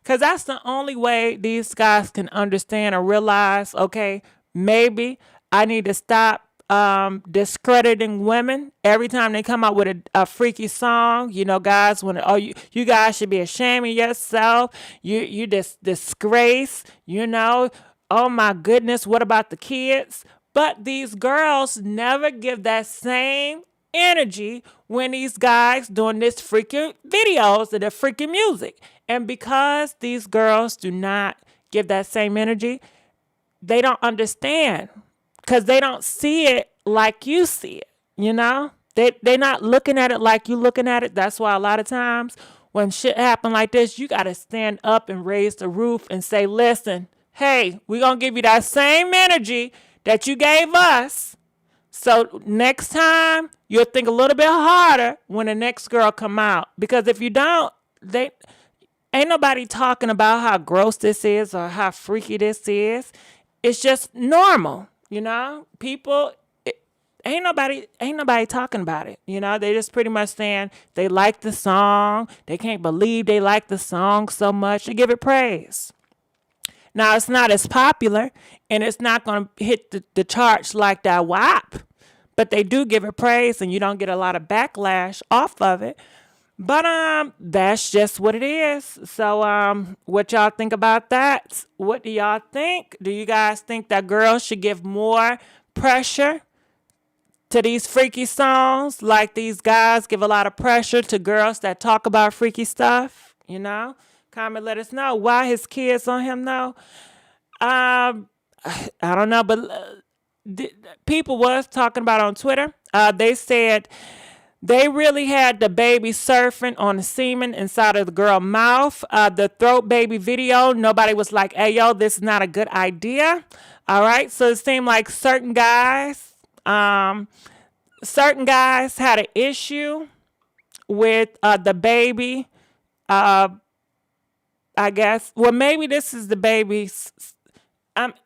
Because that's the only way these guys can understand or realize, okay, maybe I need to stop discrediting women every time they come out with a freaky song. You know, guys, you guys should be ashamed of yourself. You disgrace, you know. Oh my goodness, what about the kids? But these girls never give that same energy when these guys doing this freaking videos and the freaking music. And because these girls do not give that same energy, they don't understand, because they don't see it like you see it, you know? They're not looking at it like you looking at it. That's why a lot of times when shit happen like this, you got to stand up and raise the roof and say, listen, hey, we're going to give you that same energy that you gave us. So next time, you'll think a little bit harder when the next girl come out. Because if you don't, ain't nobody talking about how gross this is or how freaky this is. It's just normal, you know? People, ain't nobody talking about it, you know? They just pretty much saying they like the song. They can't believe they like the song so much. They give it praise. Now, it's not as popular, and it's not going to hit the charts like that WAP, but they do give it praise, and you don't get a lot of backlash off of it. But that's just what it is. So what y'all think about that? What do y'all think? Do you guys think that girls should give more pressure to these freaky songs, like these guys give a lot of pressure to girls that talk about freaky stuff? You know, comment, let us know. Why his kids on him though? I don't know, but people was talking about on Twitter. They said they really had the baby surfing on the semen inside of the girl's mouth. The Throat Baby video, nobody was like, hey, yo, this is not a good idea. All right. So it seemed like certain guys had an issue with the baby. I guess. Well, maybe this is the baby's.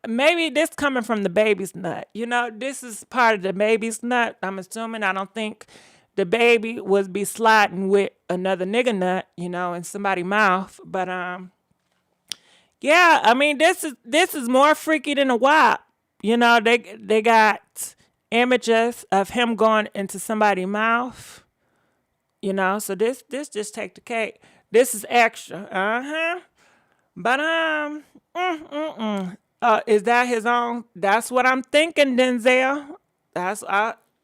Maybe this coming from the baby's nut. You know, this is part of the baby's nut. I'm assuming. I don't think the baby would be sliding with another nigga nut, you know, in somebody's mouth. But yeah, I mean, this is more freaky than a WAP. You know, they got images of him going into somebody's mouth. You know, so this just take the cake. This is extra. But is that his own? That's what I'm thinking, Denzel. That's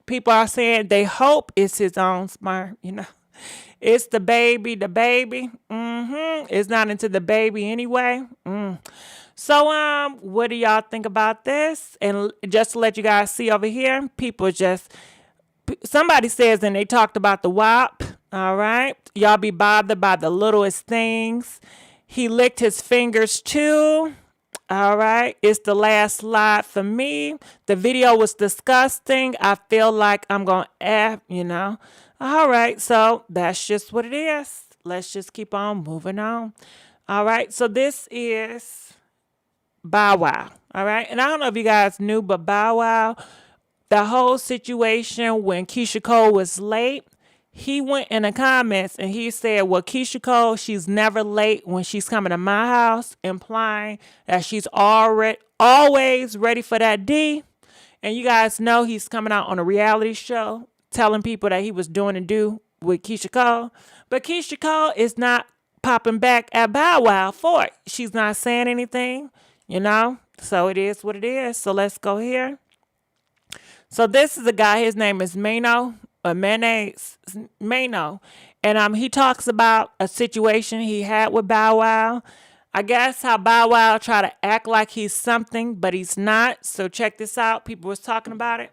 people are saying they hope it's his own sperm. It's the baby. It's not into the baby anyway. So what do y'all think about this? And just to let you guys see over here, somebody says, and they talked about the WAP. All right, y'all be bothered by the littlest things. He licked his fingers too. All right, it's the last slide for me. The video was disgusting. I feel like I'm gonna All right, so that's just what it is. Let's just keep on moving on. All right, so this is Bow Wow. All right, and I don't know if you guys knew, but Bow Wow, the whole situation when Keyshia Cole was late, he went in the comments and he said, well, Keyshia Cole, she's never late when she's coming to my house, implying that she's always ready for that D. And you guys know he's coming out on a reality show telling people that he was doing a do with Keyshia Cole. But Keyshia Cole is not popping back at Bow Wow for it. She's not saying anything, So it is what it is. So let's go here. So this is a guy, his name is Mano, and he talks about a situation he had with Bow Wow. I guess how Bow Wow try to act like he's something, but he's not. So check this out. People was talking about it.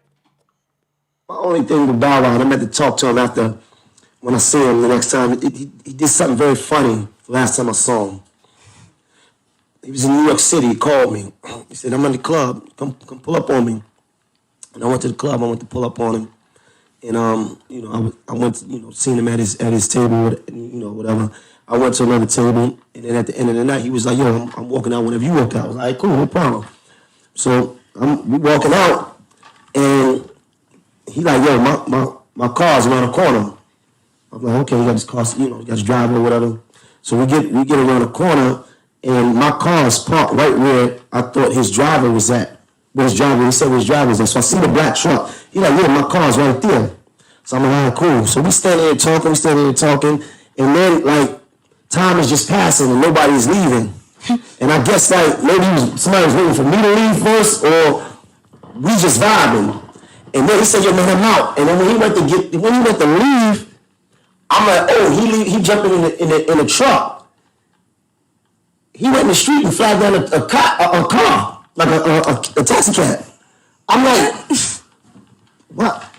My only thing with Bow Wow, I'm going to talk to him after, when I see him the next time. He did something very funny last time I saw him. He was in New York City. He called me. He said, I'm in the club. Come pull up on me. And I went to the club. I went to pull up on him. And, I went to, seen him at his table, whatever. I went to another table. And then at the end of the night, he was like, yo, I'm walking out whenever you walk out. I was like, cool, no problem. So we walking out. And he like, yo, my car's around the corner. I'm like, okay, you got this car, you got this driver or whatever. So we get around the corner. And my car is parked right where I thought his driver was at. He said where his driver was at. So I see the black truck. He like, yeah, my car's right there. So I'm like, all right, cool. So we standing there talking. And then, time is just passing and nobody's leaving. And I guess, maybe somebody was waiting for me to leave first or we just vibing. And then he said, yo, man, I'm out. And then when he went to leave, I'm like, oh, he jumping in the truck. He went in the street and flagged down a car, like a taxi cab. I'm like, what?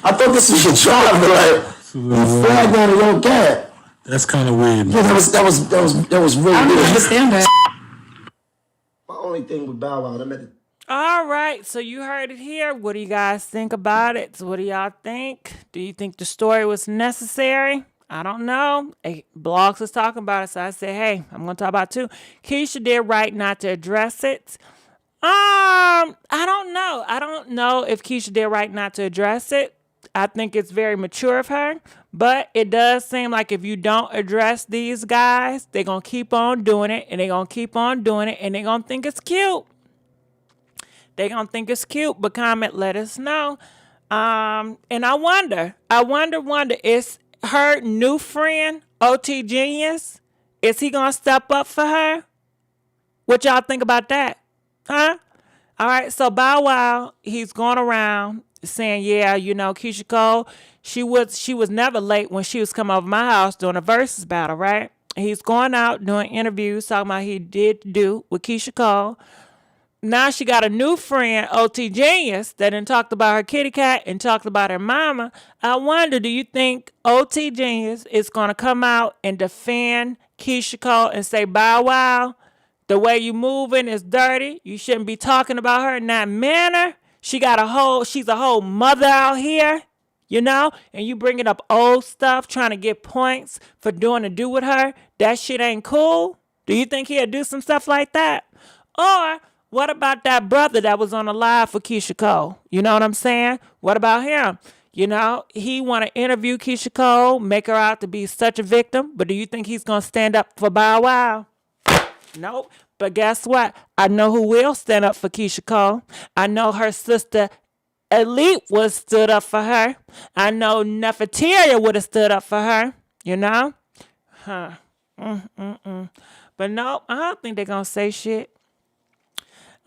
I thought this was your driver. He flagged down a young cab. That's kind of weird. Yeah, that was really weird. I don't understand that. My only thing with Bow Wow, All right, so you heard it here. What do you guys think about it? So what do y'all think? Do you think the story was necessary? I don't know. Blogs was talking about it, so I said, hey, I'm going to talk about it too. Keyshia did right not to address it. I don't know. I don't know if Keyshia did right not to address it. I think it's very mature of her, but it does seem like if you don't address these guys, they're going to keep on doing it, and they're going to keep on doing it, and they're going to think it's cute. They're going to think it's cute, but comment, let us know. And I wonder, is her new friend, OT Genius, is he going to step up for her? What y'all think about that? Huh? All right, so Bow Wow, he's going around saying, yeah, Keyshia Cole, she was never late when she was coming over my house doing a versus battle, right? He's going out doing interviews, talking about he did do with Keyshia Cole. Now she got a new friend, OT Genius, that done talked about her kitty cat and talked about her mama. I wonder, do you think OT Genius is going to come out and defend Keyshia Cole and say, Bow Wow, the way you moving is dirty. You shouldn't be talking about her in that manner. She's a whole mother out here, and you bringing up old stuff, trying to get points for doing a do with her. That shit ain't cool. Do you think he'll do some stuff like that? Or what about that brother that was on the live for Keyshia Cole? You know what I'm saying? What about him? He want to interview Keyshia Cole, make her out to be such a victim, but do you think he's going to stand up for Bow Wow? Nope. But guess what? I know who will stand up for Keyshia Cole. I know her sister Elite would have stood up for her. I know Nefertiti would have stood up for her. you know? But no, I don't think they're gonna say shit.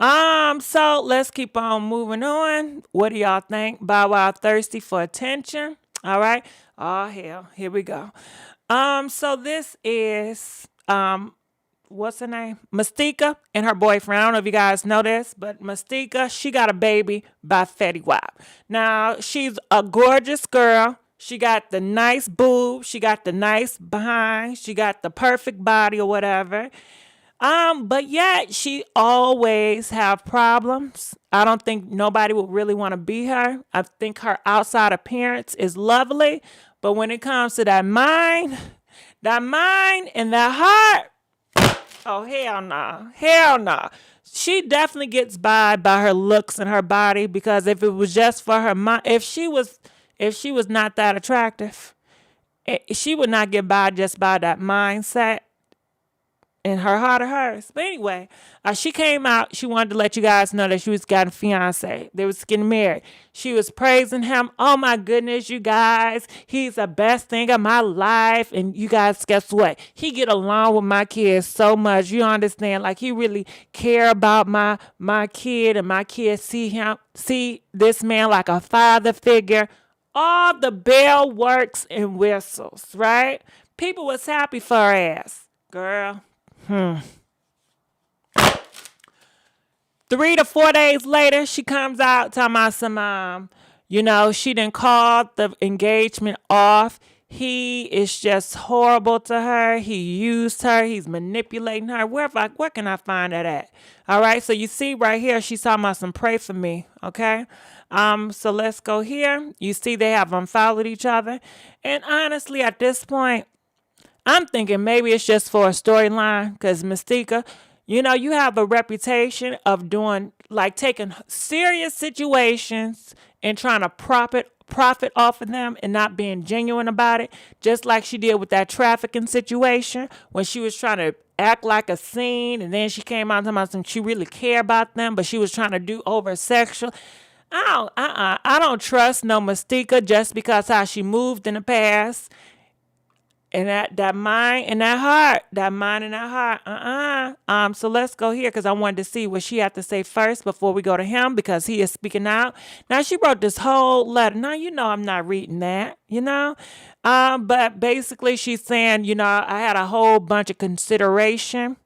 So let's keep on moving on. What do y'all think? Bow Wow thirsty for attention. All right. Oh hell, here we go. So this is what's her name? Mystica and her boyfriend. I don't know if you guys know this, but Mystica, she got a baby by Fetty Wap. Now, she's a gorgeous girl. She got the nice boob. She got the nice behind. She got the perfect body or whatever. But yet she always have problems. I don't think nobody would really want to be her. I think her outside appearance is lovely, but when it comes to that mind and that heart, oh, hell no. Hell no. She definitely gets by her looks and her body, because if it was just for her mind, if she was not that attractive, she would not get by just by that mindset and her heart of hers. But anyway, she came out. She wanted to let you guys know that she was getting a fiance. They was getting married. She was praising him. Oh my goodness, you guys. He's the best thing of my life. And you guys, guess what? He get along with my kids so much. You understand? Like, he really care about my kid, and my kids see this man like a father figure. All the bell works and whistles, right? People was happy for her ass. Girl. 3 to 4 days later, she comes out talking about some, she didn't call the engagement off. He is just horrible to her. He used her. He's manipulating her. Where can I find that at? All right. So you see right here, she's talking about some pray for me. Okay. So let's go here. You see they have unfollowed each other. And honestly, at this point, I'm thinking maybe it's just for a storyline, because Mystica, you have a reputation of taking serious situations and trying to profit off of them and not being genuine about it, just like she did with that trafficking situation when she was trying to act like a scene, and then she came out and talking about she really cared about them, but she was trying to do over sexual. I don't trust no Mystica just because how she moved in the past. And that mind and that heart, So let's go here, because I wanted to see what she had to say first before we go to him, because he is speaking out. Now, she wrote this whole letter. Now, I'm not reading that, But basically she's saying, I had a whole bunch of consideration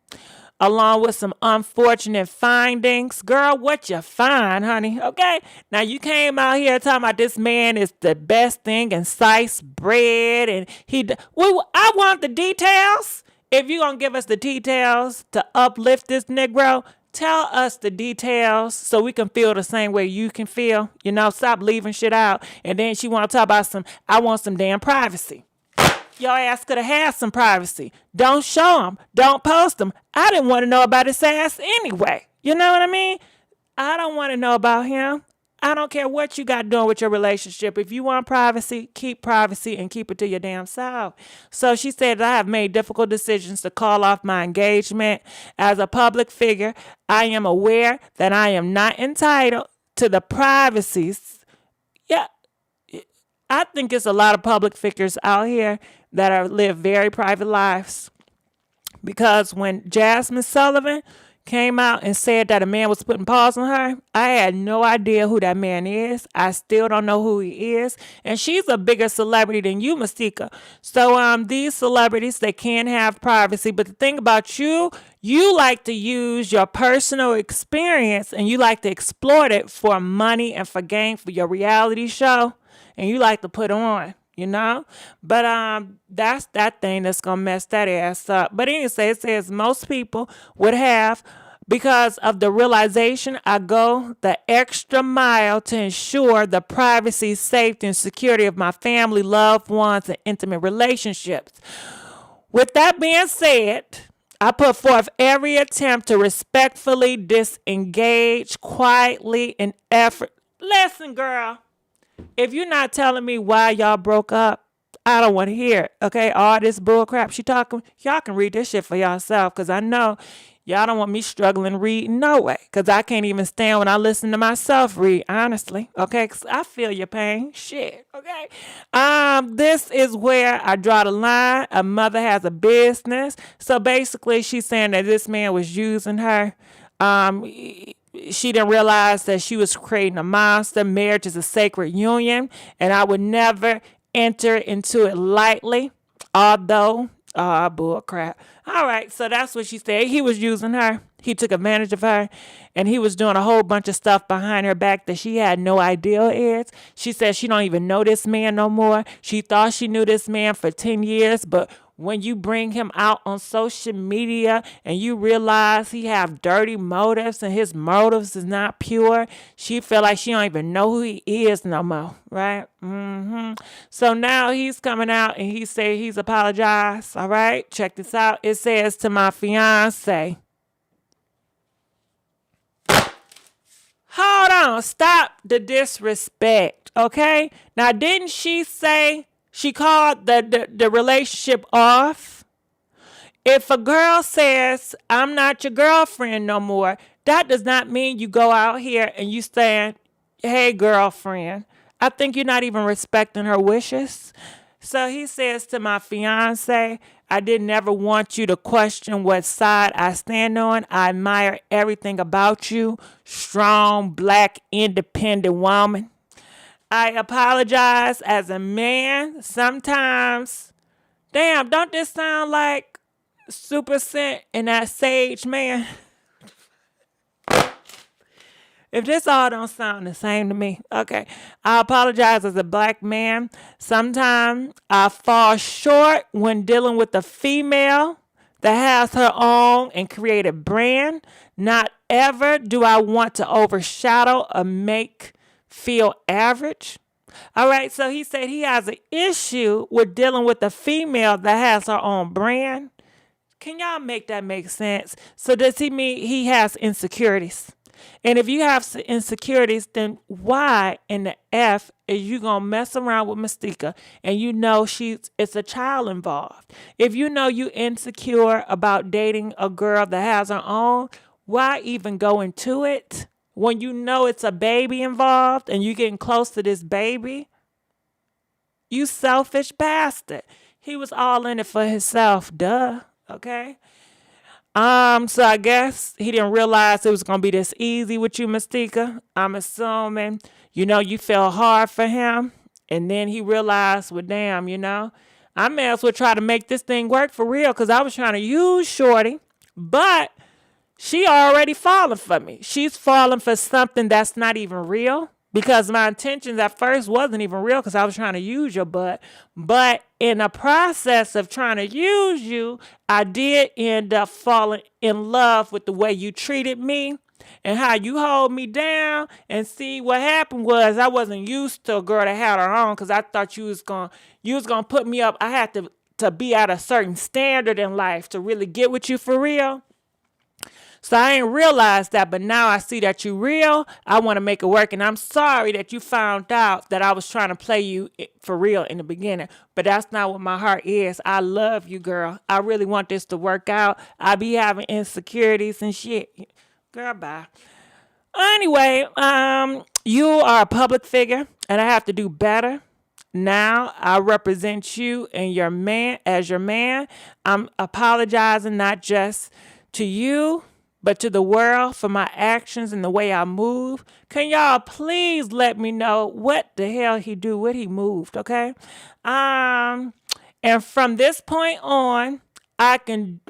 along with some unfortunate findings. Girl, what you find, honey? Okay. Now, you came out here talking about this man is the best thing in sliced bread, and I want the details. If you're going to give us the details to uplift this Negro, tell us the details so we can feel the same way you can feel. Stop leaving shit out. And then she want to talk about I want some damn privacy. Your ass could have had some privacy. Don't show them. Don't post them. I didn't want to know about his ass anyway. You know what I mean? I don't want to know about him. I don't care what you got doing with your relationship. If you want privacy, keep privacy and keep it to your damn self. So she said, I have made difficult decisions to call off my engagement. As a public figure, I am aware that I am not entitled to the privacies. Yeah, I think it's a lot of public figures out here that live very private lives. Because when Jasmine Sullivan came out and said that a man was putting paws on her, I had no idea who that man is. I still don't know who he is. And she's a bigger celebrity than you, Mystica. So these celebrities, they can have privacy. But the thing about you like to use your personal experience and you like to exploit it for money and for gain for your reality show. And you like to put on. But that's that thing that's gonna mess that ass up. But anyway, it says most people would have, because of the realization, I go the extra mile to ensure the privacy, safety, and security of my family, loved ones, and intimate relationships. With that being said, I put forth every attempt to respectfully disengage quietly and effort. Listen, girl. If you're not telling me why y'all broke up, I don't want to hear it. Okay, all this bull crap she talking, y'all can read this shit for yourself, because I know Y'all don't want me struggling reading no way, because I can't even stand when I listen to myself read, honestly, okay? Because I feel your pain. Shit, okay? This is where I draw the line. A mother has a business. So basically, she's saying that this man was using her. She didn't realize that she was creating a monster. Marriage is a sacred union, and I would never enter into it lightly, although bull crap. All right, so that's what she said. He was using her. He took advantage of her, and he was doing a whole bunch of stuff behind her back that she had no idea is. She said she don't even know this man no more. She thought she knew this man for 10 years, but when you bring him out on social media and you realize he have dirty motives and his motives is not pure, she feel like she don't even know who he is no more, right? So now he's coming out and he say he's apologized, all right? Check this out. It says, to my fiance. Hold on. Stop the disrespect, okay? Now, didn't she say she called the relationship off? If a girl says, I'm not your girlfriend no more, that does not mean you go out here and you saying, hey, girlfriend. I think you're not even respecting her wishes. So he says to my fiance, I didn't ever want you to question what side I stand on. I admire everything about you. Strong, black, independent woman. I apologize as a man. Sometimes, damn, don't this sound like Super Scent and that Sage Man? If this all don't sound the same to me, okay. I apologize as a black man. Sometimes I fall short when dealing with a female that has her own and created brand. Not ever do I want to overshadow or make feel average. All right, so he said he has an issue with dealing with a female that has her own brand. Can y'all make that make sense? So does he mean he has insecurities? And if you have insecurities, then why in the F is you gonna mess around with Mystica and you know it's a child involved? If you know you insecure about dating a girl that has her own, why even go into it when you know it's a baby involved and you getting close to this baby? You selfish bastard. He was all in it for himself, duh. Okay. So I guess he didn't realize it was gonna be this easy with you, Mystica. I'm assuming, you fell hard for him, and then he realized, well, damn, I may as well try to make this thing work for real, because I was trying to use Shorty, but she already falling for me. She's falling for something that's not even real. Because my intentions at first wasn't even real because I was trying to use your butt. But in the process of trying to use you, I did end up falling in love with the way you treated me and how you hold me down. And see, what happened was I wasn't used to a girl that had her own because I thought you was gonna put me up. I had to be at a certain standard in life to really get with you for real. So I ain't realized that, but now I see that you real. I want to make it work, and I'm sorry that you found out that I was trying to play you for real in the beginning, but that's not what my heart is. I love you, girl. I really want this to work out. I be having insecurities and shit. Girl, bye. Anyway, you are a public figure, and I have to do better. Now I represent you and your man as your man. I'm apologizing not just to you, but to the world for my actions and the way I move. Can y'all please let me know what the hell he do, what he moved, okay? And from this point on, I can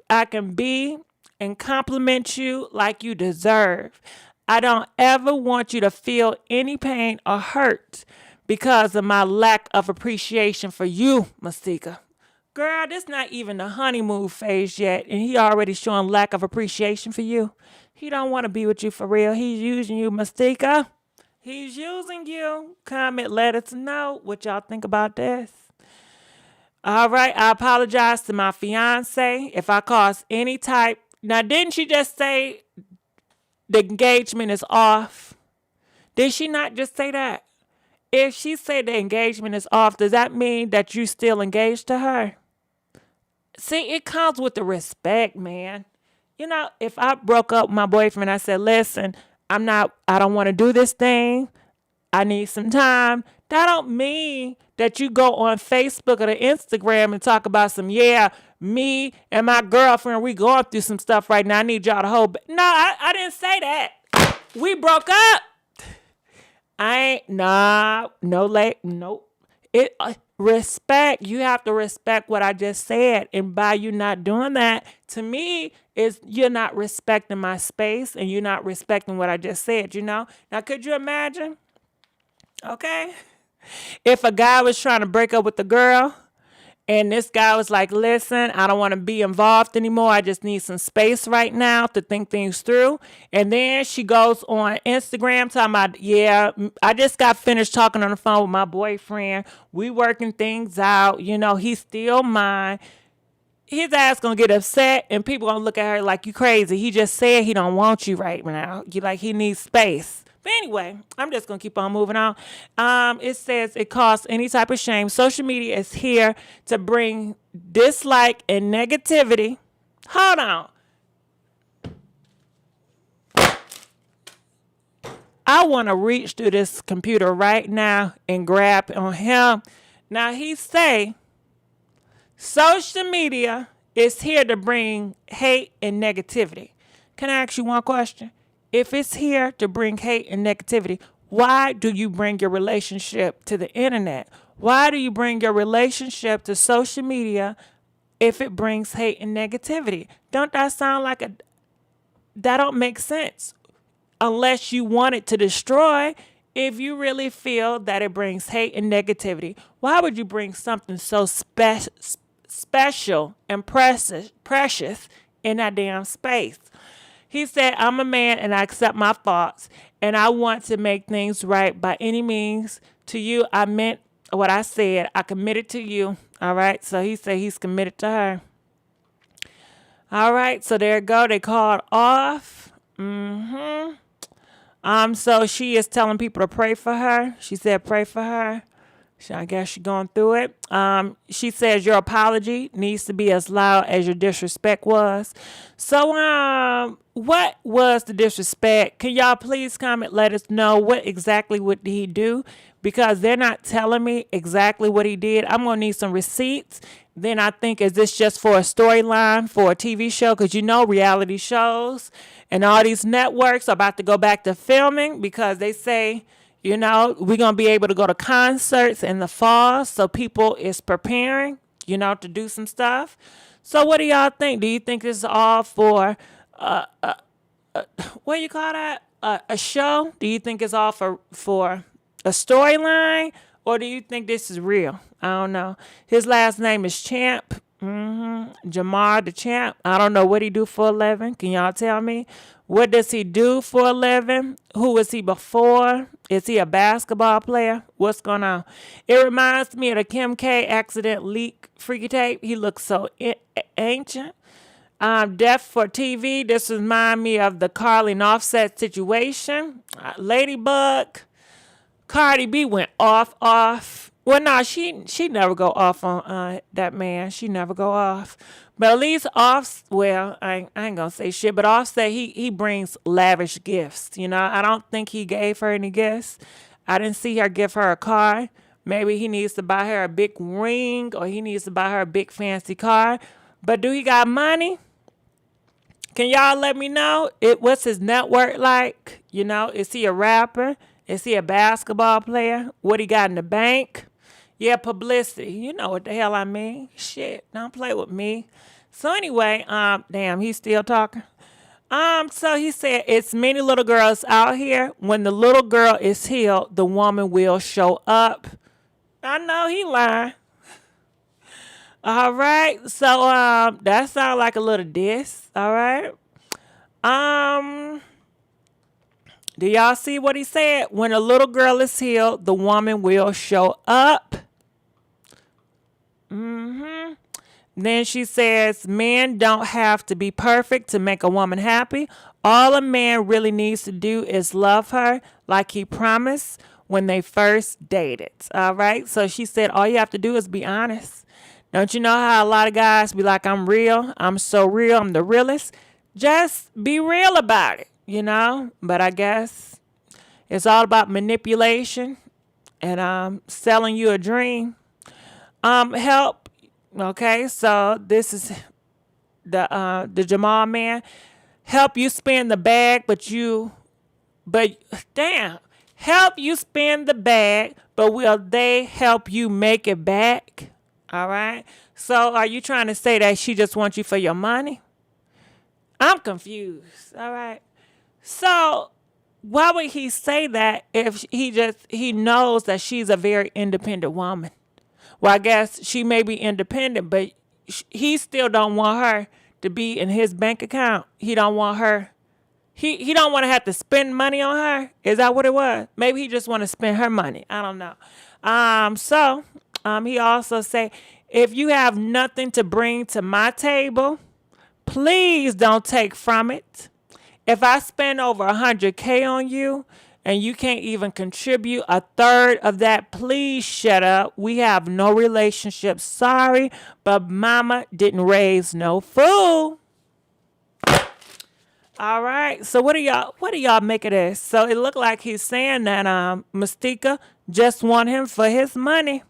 be and compliment you like you deserve. I don't ever want you to feel any pain or hurt because of my lack of appreciation for you, Mystica. Girl, this not even the honeymoon phase yet, and he already showing lack of appreciation for you. He don't want to be with you for real. He's using you, Mystica. He's using you. Comment, let us know what y'all think about this. All right, I apologize to my fiance if I caused any type. Now, didn't she just say the engagement is off? Did she not just say that? If she said the engagement is off, does that mean that you still engaged to her? See, it comes with the respect, man. if I broke up with my boyfriend, I said, listen, I don't want to do this thing. I need some time. That don't mean that you go on Facebook or the Instagram and talk about me and my girlfriend, we going through some stuff right now. I need y'all to hold back. No, I didn't say that. We broke up. I ain't, nope. Respect. You have to respect what I just said. And by you not doing that, to me, is you're not respecting my space and you're not respecting what I just said, Now, could you imagine? Okay. If a guy was trying to break up with the girl and this guy was like, listen, I don't want to be involved anymore. I just need some space right now to think things through. And then she goes on Instagram talking about, I just got finished talking on the phone with my boyfriend. We working things out. He's still mine. His ass gonna get upset and people gonna look at her like you crazy. He just said he don't want you right now. He needs space. But anyway, I'm just going to keep on moving on. It says it costs any type of shame. Social media is here to bring dislike and negativity. Hold on. I want to reach through this computer right now and grab on him. Now, he say social media is here to bring hate and negativity. Can I ask you one question? If it's here to bring hate and negativity, why do you bring your relationship to the internet? Why do you bring your relationship to social media if it brings hate and negativity? Don't that sound like that don't make sense unless you want it to destroy. If you really feel that it brings hate and negativity, why would you bring something so special and precious in that damn space? He said, I'm a man and I accept my thoughts and I want to make things right by any means. To you, I meant what I said. I committed to you. All right. So he said he's committed to her. All right. So there you go. They called off. So she is telling people to pray for her. She said, pray for her. I guess she's going through it. She says your apology needs to be as loud as your disrespect was. So, what was the disrespect? Can y'all please comment? Let us know what exactly did he do, because they're not telling me exactly what he did. I'm gonna need some receipts. Then I think, is this just for a storyline for a TV show? Because reality shows and all these networks are about to go back to filming because they say, we're going to be able to go to concerts in the fall. So people is preparing, to do some stuff. So what do y'all think? Do you think this is all for, what do you call that? A show? Do you think it's all for a storyline? Or do you think this is real? I don't know. His last name is Champ. Jamar the Champ. I don't know what he do for a living. Can y'all tell me? What does he do for a living? Who was he before? Is he a basketball player? What's going on? It reminds me of the Kim K accident leak freaky tape. He looks so ancient. Death for TV. This reminds me of the Carly and Offset situation. Ladybug. Cardi B went off. Well, no, she never go off on that man. She never go off. But at least I ain't gonna say shit, but Offset, he brings lavish gifts. I don't think he gave her any gifts. I didn't see her give her a car. Maybe he needs to buy her a big ring or he needs to buy her a big fancy car. But do he got money? Can y'all let me know? What's his network like? Is he a rapper? Is he a basketball player? What he got in the bank? Yeah, publicity. You know what the hell I mean. Shit, don't play with me. So anyway, damn, he's still talking. So he said, it's many little girls out here. When the little girl is healed, the woman will show up. I know he lying. All right. So that sounds like a little diss. All right. Do y'all see what he said? When a little girl is healed, the woman will show up. Then she says, men don't have to be perfect to make a woman happy. All a man really needs to do is love her like he promised when they first dated. All right. So she said, all you have to do is be honest. Don't you know how a lot of guys be like, I'm real. I'm so real. I'm the realest. just be real about it, But I guess it's all about manipulation and selling you a dream. Help. Okay, so this is the Jamal man. Help you spend the bag, but damn, help you spend the bag, but will they help you make it back? All right. So are you trying to say that she just wants you for your money? I'm confused. All right. So why would he say that if he knows that she's a very independent woman? Well, I guess she may be independent, but he still don't want her to be in his bank account. He don't want her. He don't want to have to spend money on her. Is that what it was? Maybe he just want to spend her money. I don't know. He also say, if you have nothing to bring to my table, please don't take from it. If I spend over $100K on you and you can't even contribute a third of that, please shut up. We have no relationship. Sorry, but mama didn't raise no fool. All right. So what do y'all make of this? So it looked like he's saying that Mystica just want him for his money.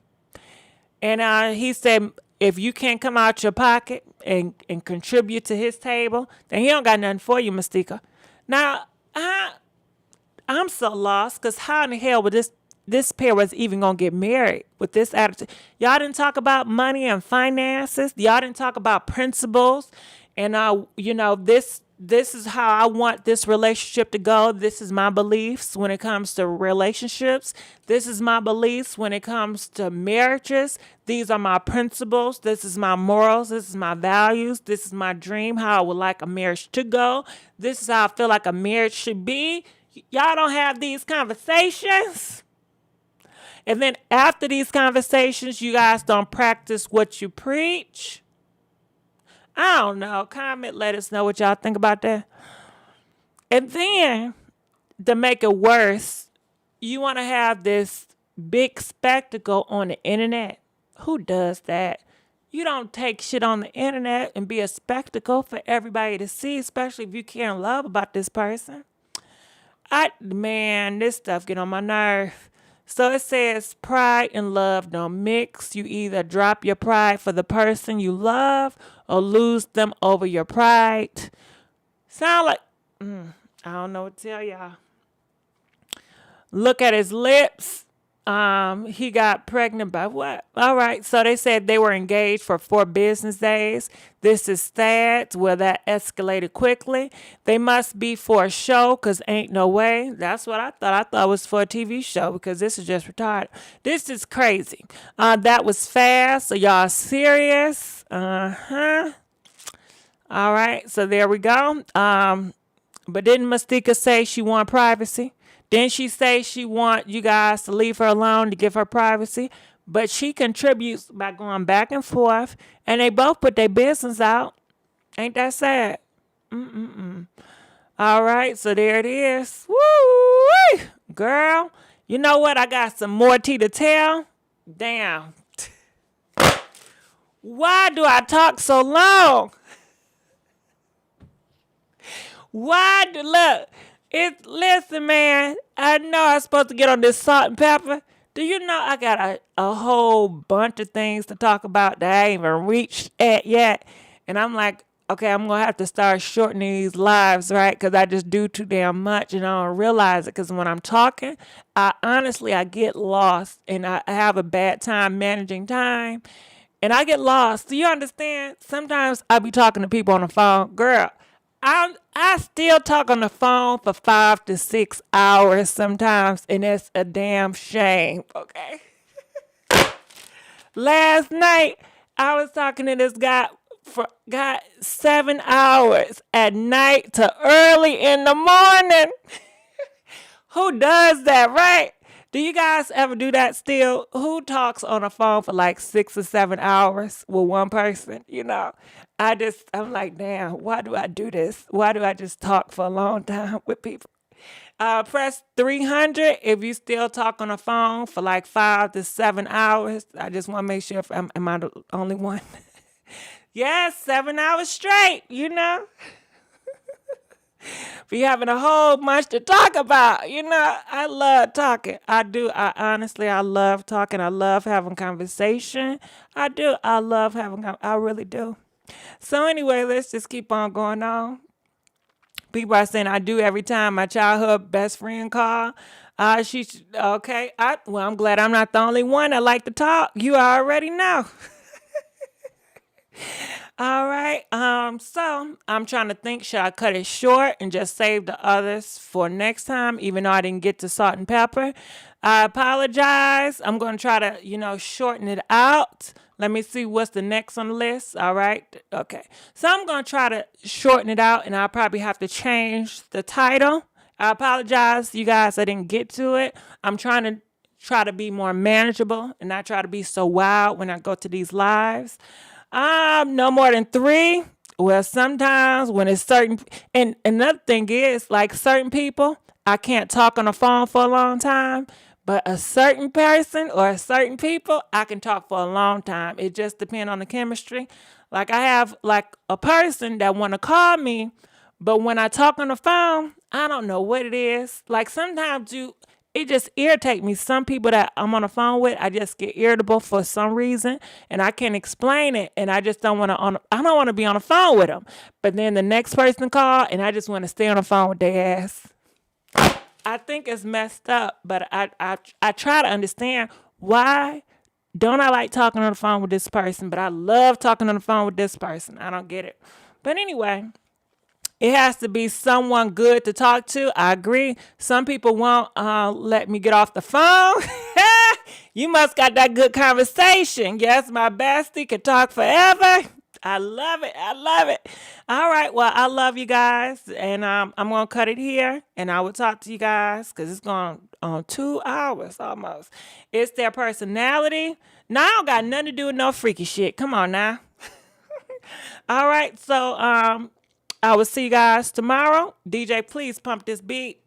And he said if you can't come out your pocket and contribute to his table, then he don't got nothing for you, Mystica. Now, I'm so lost because how in the hell would this pair was even going to get married with this attitude? Y'all didn't talk about money and finances. Y'all didn't talk about principles. And, this is how I want this relationship to go. This is my beliefs when it comes to relationships. This is my beliefs when it comes to marriages. These are my principles. This is my morals. This is my values. This is my dream, how I would like a marriage to go. This is how I feel like a marriage should be. Y'all don't have these conversations. And then after these conversations, you guys don't practice what you preach. I don't know. Comment, let us know what y'all think about that. And then, to make it worse, you want to have this big spectacle on the internet. Who does that? You don't take shit on the internet and be a spectacle for everybody to see, especially if you care and love about this person. This stuff get on my nerve. So it says pride and love don't mix. You either drop your pride for the person you love or lose them over your pride. Sound like, I don't know what to tell y'all. Look at his lips. He got pregnant by what? All right. So they said they were engaged for 4 business days. This is sad. Well, that escalated quickly. They must be for a show because ain't no way. That's what I thought. I thought it was for a TV show because this is just retarded. This is crazy. That was fast. So y'all serious? All right. So there we go. But didn't Mystica say she want privacy? Didn't she say she want you guys to leave her alone to give her privacy? But she contributes by going back and forth, and they both put their business out. Ain't that sad? All right, so there it is. Woo! Girl, you know what? I got some more tea to tell. Damn. Why do I talk so long? Listen, man, I know I'm supposed to get on this salt and pepper. Do you know I got a whole bunch of things to talk about that I ain't even reached at yet? And I'm like, okay, I'm going to have to start shortening these lives, right? Because I just do too damn much and I don't realize it. Because when I'm talking, I get lost and I have a bad time managing time. And I get lost. Do you understand? Sometimes I be talking to people on the phone. Girl, I still talk on the phone for 5 to 6 hours sometimes, and it's a damn shame, okay? Last night, I was talking to this guy for 7 hours at night to early in the morning. Who does that, right? Do you guys ever do that still? Who talks on the phone for like 6 or 7 hours with one person? I'm like, damn, why do I do this? Why do I just talk for a long time with people? Press 300 if you still talk on the phone for like 5 to 7 hours. I just want to make sure am I the only one? Yes, 7 hours straight, Be having a whole bunch to talk about. You know, I love talking. I do. I honestly, I love talking. I love having conversation. I do. I love having, I really do. So anyway, let's just keep on going on. People are saying I do every time my childhood best friend call. Okay. Well, I'm glad I'm not the only one that like to talk. You already know. All right. So I'm trying to think, should I cut it short and just save the others for next time, even though I didn't get to salt and pepper? I apologize. I'm going to try to, shorten it out. Let me see what's the next on the list. All right. Okay. So I'm going to try to shorten it out, and I'll probably have to change the title. I apologize, you guys. I didn't get to it. I'm try to be more manageable and not try to be so wild when I go to these lives. No more than 3. Well, sometimes when it's certain, and another thing is, like, certain people, I can't talk on the phone for a long time, but a certain person or a certain people, I can talk for a long time. It just depends on the chemistry. Like, I have like a person that want to call me, but when I talk on the phone, I don't know what it is. Like, sometimes it just irritates me. Some people that I'm on the phone with, I just get irritable for some reason, and I can't explain it. And I just don't want to. I don't want to be on the phone with them. But then the next person call, and I just want to stay on the phone with their ass. I think it's messed up, but I try to understand why don't I like talking on the phone with this person, but I love talking on the phone with this person. I don't get it. But anyway. It has to be someone good to talk to. I agree. Some people won't let me get off the phone. You must got that good conversation. Yes, my bestie can talk forever. I love it. I love it. All right. Well, I love you guys. And I'm going to cut it here. And I will talk to you guys because it's going on 2 hours almost. It's their personality. Now, I don't got nothing to do with no freaky shit. Come on now. All right. So, I will see you guys tomorrow. DJ, please pump this beat.